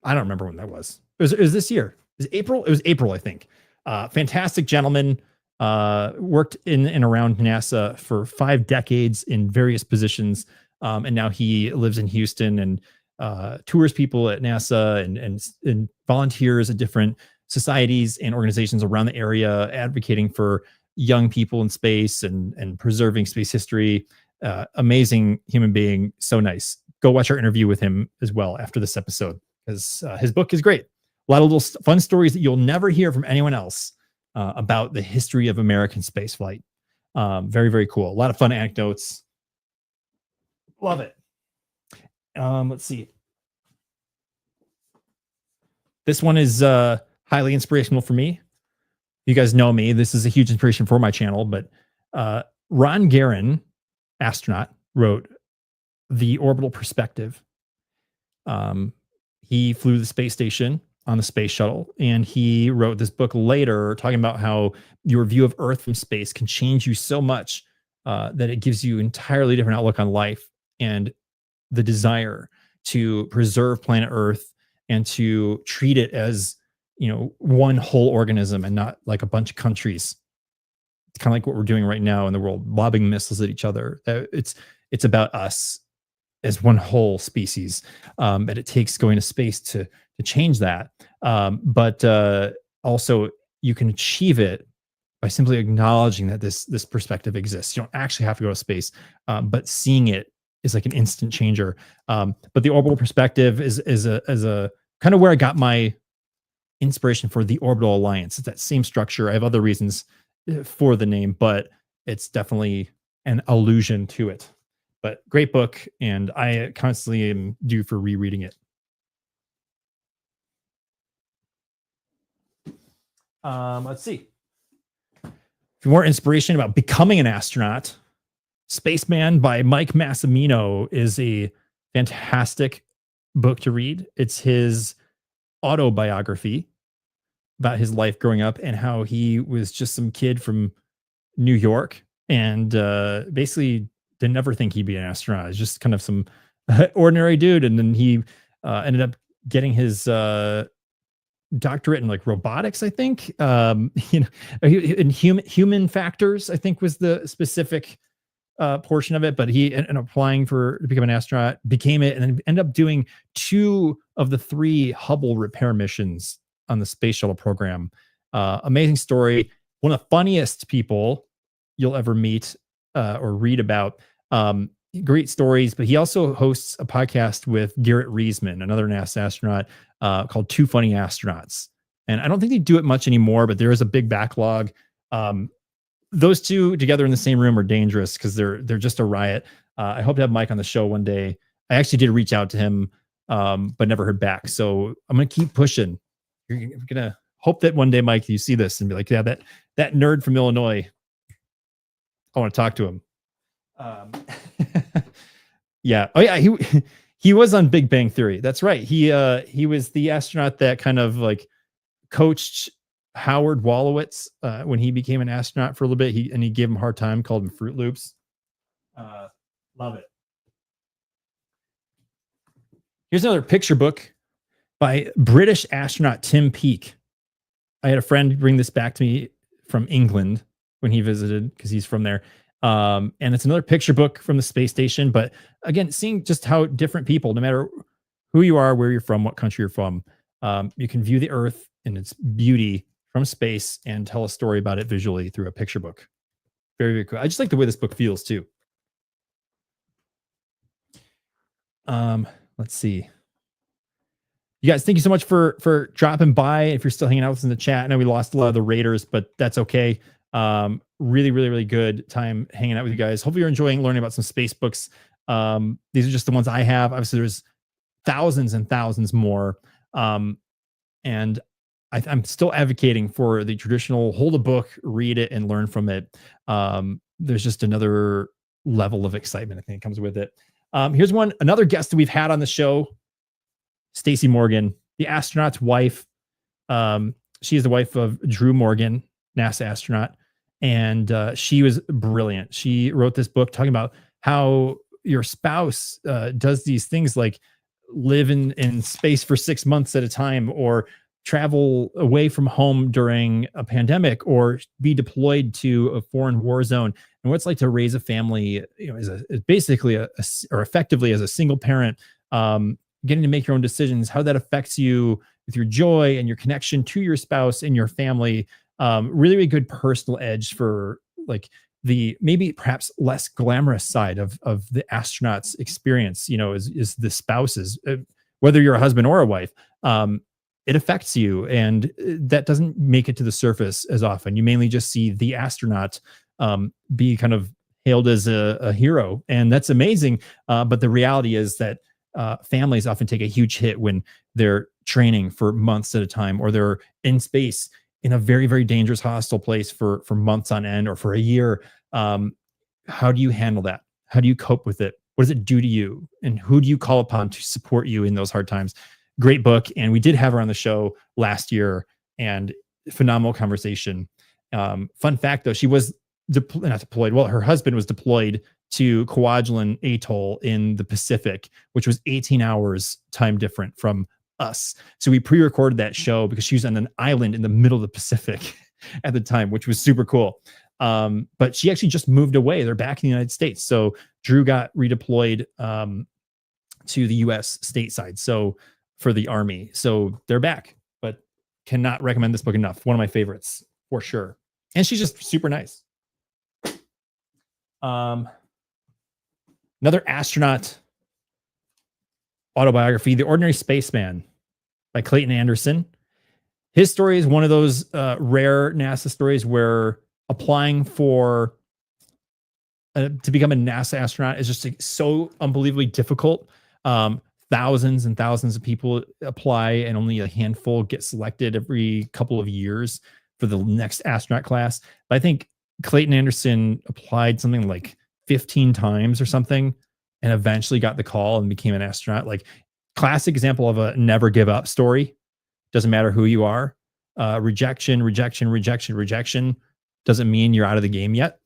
I don't remember when that was. It was this year. It was April? It was April, I think. Fantastic gentleman. Worked in and around NASA for 5 decades in various positions. And now he lives in Houston and tours people at NASA and volunteers at different societies and organizations around the area, advocating for young people in space and preserving space history. Amazing human being. So nice. Go watch our interview with him as well after this episode, because his book is great. A lot of little fun stories that you'll never hear from anyone else about the history of American spaceflight. Very, very cool. A lot of fun anecdotes. Love it. Let's see. This one is highly inspirational for me. You guys know me. This is a huge inspiration for my channel, but Ron Guerin, astronaut, wrote The Orbital Perspective. He flew the space station on the space shuttle, and he wrote this book later talking about how your view of Earth from space can change you so much that it gives you entirely different outlook on life and the desire to preserve planet Earth and to treat it as, one whole organism and not like a bunch of countries. It's kind of like what we're doing right now in the world, lobbing missiles at each other. It's about us as one whole species. But it takes going to space to change that. But also you can achieve it by simply acknowledging that this perspective exists. You don't actually have to go to space, but seeing it is like an instant changer. But the orbital perspective is a kind of where I got my inspiration for the Orbital Alliance. It's that same structure. I have other reasons for the name, but it's definitely an allusion to it. But great book, and I constantly am due for rereading it. Let's see. For more inspiration about becoming an astronaut, Spaceman by Mike Massimino is a fantastic book to read. It's his autobiography about his life growing up and how he was just some kid from New York and basically didn't ever think he'd be an astronaut. It's just kind of some ordinary dude. And then he ended up getting his doctorate in like robotics, I think. In human factors, I think was the specific portion of it, but he ended up applying to become an astronaut, became it, and then ended up doing 2 of the 3 Hubble repair missions on the space shuttle program. Amazing story. One of the funniest people you'll ever meet or read about. Great stories, but he also hosts a podcast with Garrett Reisman, another NASA astronaut, called Two Funny Astronauts. And I don't think they do it much anymore, but there is a big backlog. Those two together in the same room are dangerous because they're just a riot. I hope to have Mike on the show one day. I actually did reach out to him, but never heard back. So I'm gonna keep pushing. You're gonna hope that one day, Mike, you see this and be like, yeah, that nerd from Illinois, I want to talk to him. Yeah. Oh yeah. He was on Big Bang Theory. That's right. He was the astronaut that kind of like coached Howard Wolowitz when he became an astronaut for a little bit. He gave him a hard time, called him Fruit Loops. Love it. Here's another picture book by British astronaut Tim Peake. I had a friend bring this back to me from England when he visited because he's from there. And it's another picture book from the space station. But again, seeing just how different people, no matter who you are, where you're from, what country you're from, you can view the Earth and its beauty from space and tell a story about it visually through a picture book. Very, very cool. I just like the way this book feels too. Let's see. You guys, thank you so much for dropping by. If you're still hanging out with us in the chat, I know we lost a lot of the raiders, but that's okay. Really, really, really good time hanging out with you guys. Hopefully you're enjoying learning about some space books. These are just the ones I have. Obviously, there's thousands and thousands more. And I'm still advocating for the traditional hold a book, read it, and learn from it. There's just another level of excitement, I think, comes with it. Here's another guest that we've had on the show, Stacey Morgan, the astronaut's wife. She is the wife of Drew Morgan, NASA astronaut, and she was brilliant. She wrote this book talking about how your spouse does these things like live in space for 6 months at a time, or travel away from home during a pandemic, or be deployed to a foreign war zone, and what it's like to raise a family, as basically or effectively as a single parent, getting to make your own decisions, how that affects you with your joy and your connection to your spouse and your family. Really, really good personal edge for like the maybe perhaps less glamorous side of the astronaut's experience, is the spouses, whether you're a husband or a wife. It affects you, and that doesn't make it to the surface as often. You mainly just see the astronaut be kind of hailed as a hero, and that's amazing. But the reality is that families often take a huge hit when they're training for months at a time, or they're in space in a very, very dangerous, hostile place for months on end, or for a year. How do you handle that? How do you cope with it? What does it do to you? And who do you call upon to support you in those hard times? Great book. And we did have her on the show last year, and phenomenal conversation. Fun fact though, she was not deployed. Well, her husband was deployed to Kwajalein Atoll in the Pacific, which was 18 hours time different from us. So we pre-recorded that show because she was on an island in the middle of the Pacific at the time, which was super cool. But she actually just moved away. They're back in the United States. So Drew got redeployed to the US stateside. So for the Army. So they're back, but cannot recommend this book enough. One of my favorites for sure. And she's just super nice. Another astronaut autobiography, The Ordinary Spaceman by Clayton Anderson. His story is one of those rare NASA stories where applying for to become a NASA astronaut is just like, so unbelievably difficult. Thousands and thousands of people apply, and only a handful get selected every couple of years for the next astronaut class. But I think Clayton Anderson applied something like 15 times or something, and eventually got the call and became an astronaut. Like, classic example of a never give up story. Doesn't matter who you are. Rejection, rejection, rejection, rejection doesn't mean you're out of the game yet.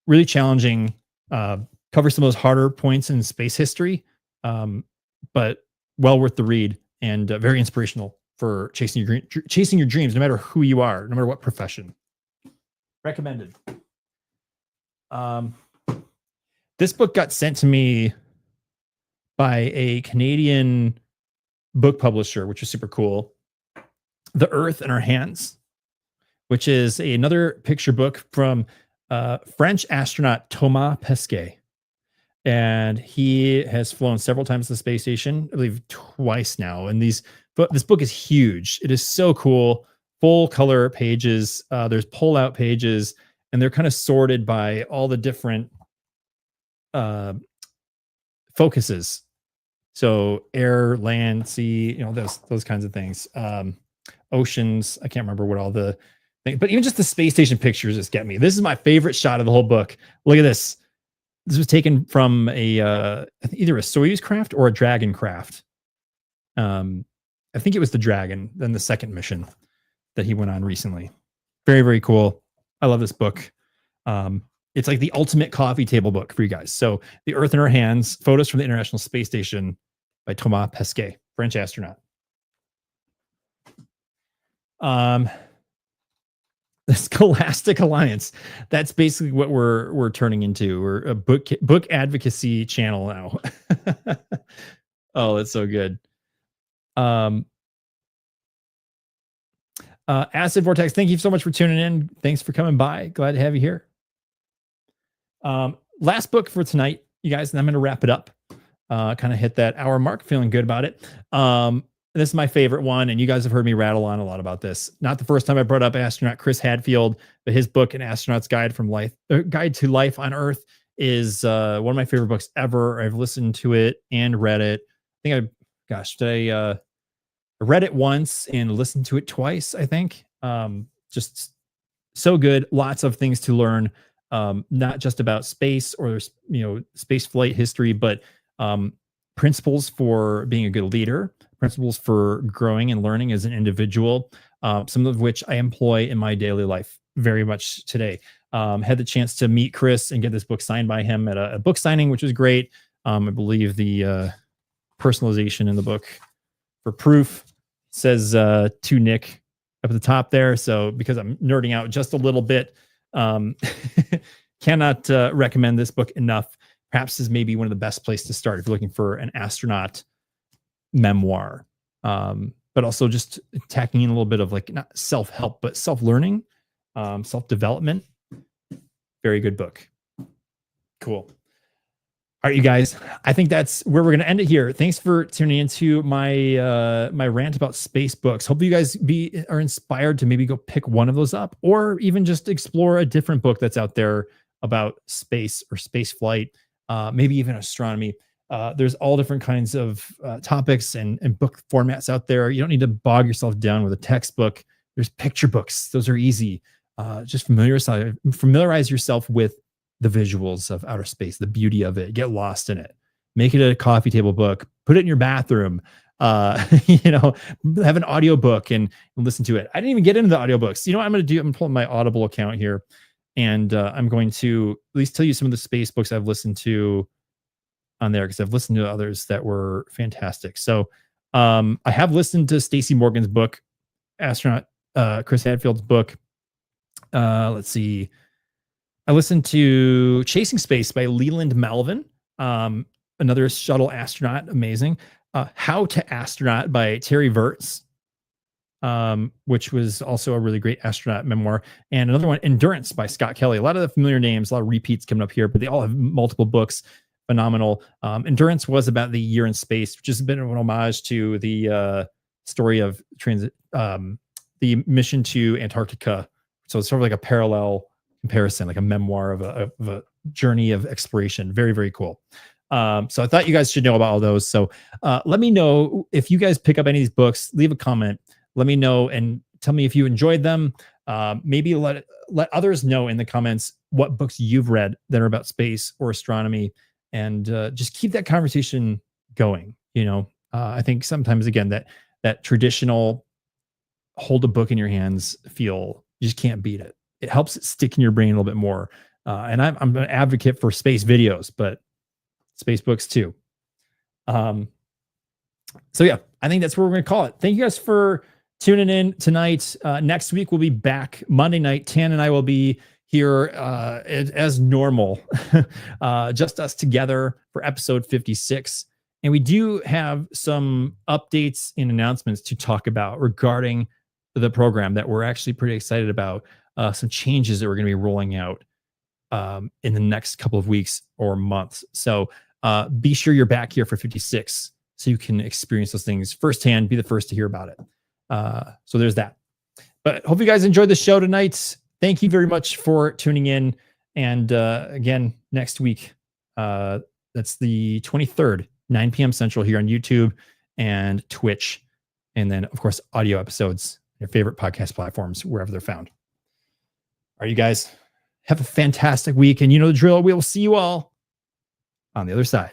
Really challenging. Covers some of those harder points in space history, but well worth the read, and very inspirational for chasing your dreams, no matter who you are, no matter what profession. Recommended. This book got sent to me by a Canadian book publisher, which is super cool. The Earth in Our Hands, which is another picture book from French astronaut Thomas Pesquet. And he has flown several times to the space station, I believe twice now. And this book is huge. It is so cool. Full color pages. There's pull-out pages, and they're kind of sorted by all the different focuses. So air, land, sea, those kinds of things. Oceans. I can't remember what all the things, but even just the space station pictures just get me. This is my favorite shot of the whole book. Look at this. This was taken from either a Soyuz craft or a Dragon craft. I think it was the Dragon, then the second mission that he went on recently. Very, very cool. I love this book. It's like the ultimate coffee table book for you guys. So The Earth in Our Hands, Photos from the International Space Station by Thomas Pesquet, French astronaut. The Scholastic Alliance. That's basically what we're turning into. We're a book advocacy channel now. Oh, that's so good. Acid Vortex, thank you so much for tuning in. Thanks for coming by. Glad to have you here. Last book for tonight, you guys, and I'm going to wrap it up. Kind of hit that hour mark, feeling good about it. This is my favorite one, and you guys have heard me rattle on a lot about this. Not the first time I brought up astronaut Chris Hadfield, but his book, An Astronaut's Guide to Life on Earth, is one of my favorite books ever. I've listened to it and read it. I read it once and listened to it twice, I think. Just so good. Lots of things to learn, not just about space or space flight history, but principles for being a good leader, principles for growing and learning as an individual, some of which I employ in my daily life very much today. Had the chance to meet Chris and get this book signed by him at a book signing, which was great. I believe the personalization in the book for proof says to Nick up at the top there. So because I'm nerding out just a little bit, cannot recommend this book enough. Perhaps is maybe one of the best places to start if you're looking for an astronaut memoir, but also just tacking in a little bit of like not self-help, but self-learning, self-development. Very good book. Cool. All right, you guys, I think that's where we're going to end it here. Thanks for tuning into my my rant about space books. Hope you guys are inspired to maybe go pick one of those up, or even just explore a different book that's out there about space or space flight, maybe even astronomy. There's all different kinds of topics and book formats out there. You don't need to bog yourself down with a textbook. There's picture books. Those are easy. Just familiarize yourself with the visuals of outer space, the beauty of it. Get lost in it. Make it a coffee table book. Put it in your bathroom. Have an audio book and listen to it. I didn't even get into the audiobooks. You know what I'm going to do? I'm pulling my Audible account here, and I'm going to at least tell you some of the space books I've listened to on there, because I've listened to others that were fantastic. So I have listened to Stacey Morgan's book, astronaut Chris Hadfield's book. Let's see. I listened to Chasing Space by Leland Malvin, another shuttle astronaut, amazing. How to Astronaut by Terry Virts, which was also a really great astronaut memoir. And another one, Endurance by Scott Kelly. A lot of the familiar names, a lot of repeats coming up here, but they all have multiple books. Phenomenal. Endurance was about the year in space, which has been an homage to the story of transit, the mission to Antarctica. So it's sort of like a parallel comparison, like a memoir of a journey of exploration. Very, very cool. So I thought you guys should know about all those. So let me know if you guys pick up any of these books. Leave a comment. Let me know and tell me if you enjoyed them. Maybe let others know in the comments what books you've read that are about space or astronomy, and just keep that conversation going. I think sometimes, again, that traditional hold a book in your hands feel, you just can't beat it. It helps it stick in your brain a little bit more. And I'm an advocate for space videos, but space books too. So yeah, I think that's what we're going to call it. Thank you guys for tuning in tonight. Next week we'll be back Monday night. Tan and I will be here as normal, just us together for episode 56. And we do have some updates and announcements to talk about regarding the program that we're actually pretty excited about. Some changes that we're going to be rolling out in the next couple of weeks or months. So be sure you're back here for 56 so you can experience those things firsthand, be the first to hear about it. So there's that. But hope you guys enjoyed the show tonight. Thank you very much for tuning in. And again, next week, that's the 23rd, 9 p.m. Central here on YouTube and Twitch. And then, of course, audio episodes, your favorite podcast platforms, wherever they're found. All right, you guys, have a fantastic week. And you know the drill. We will see you all on the other side.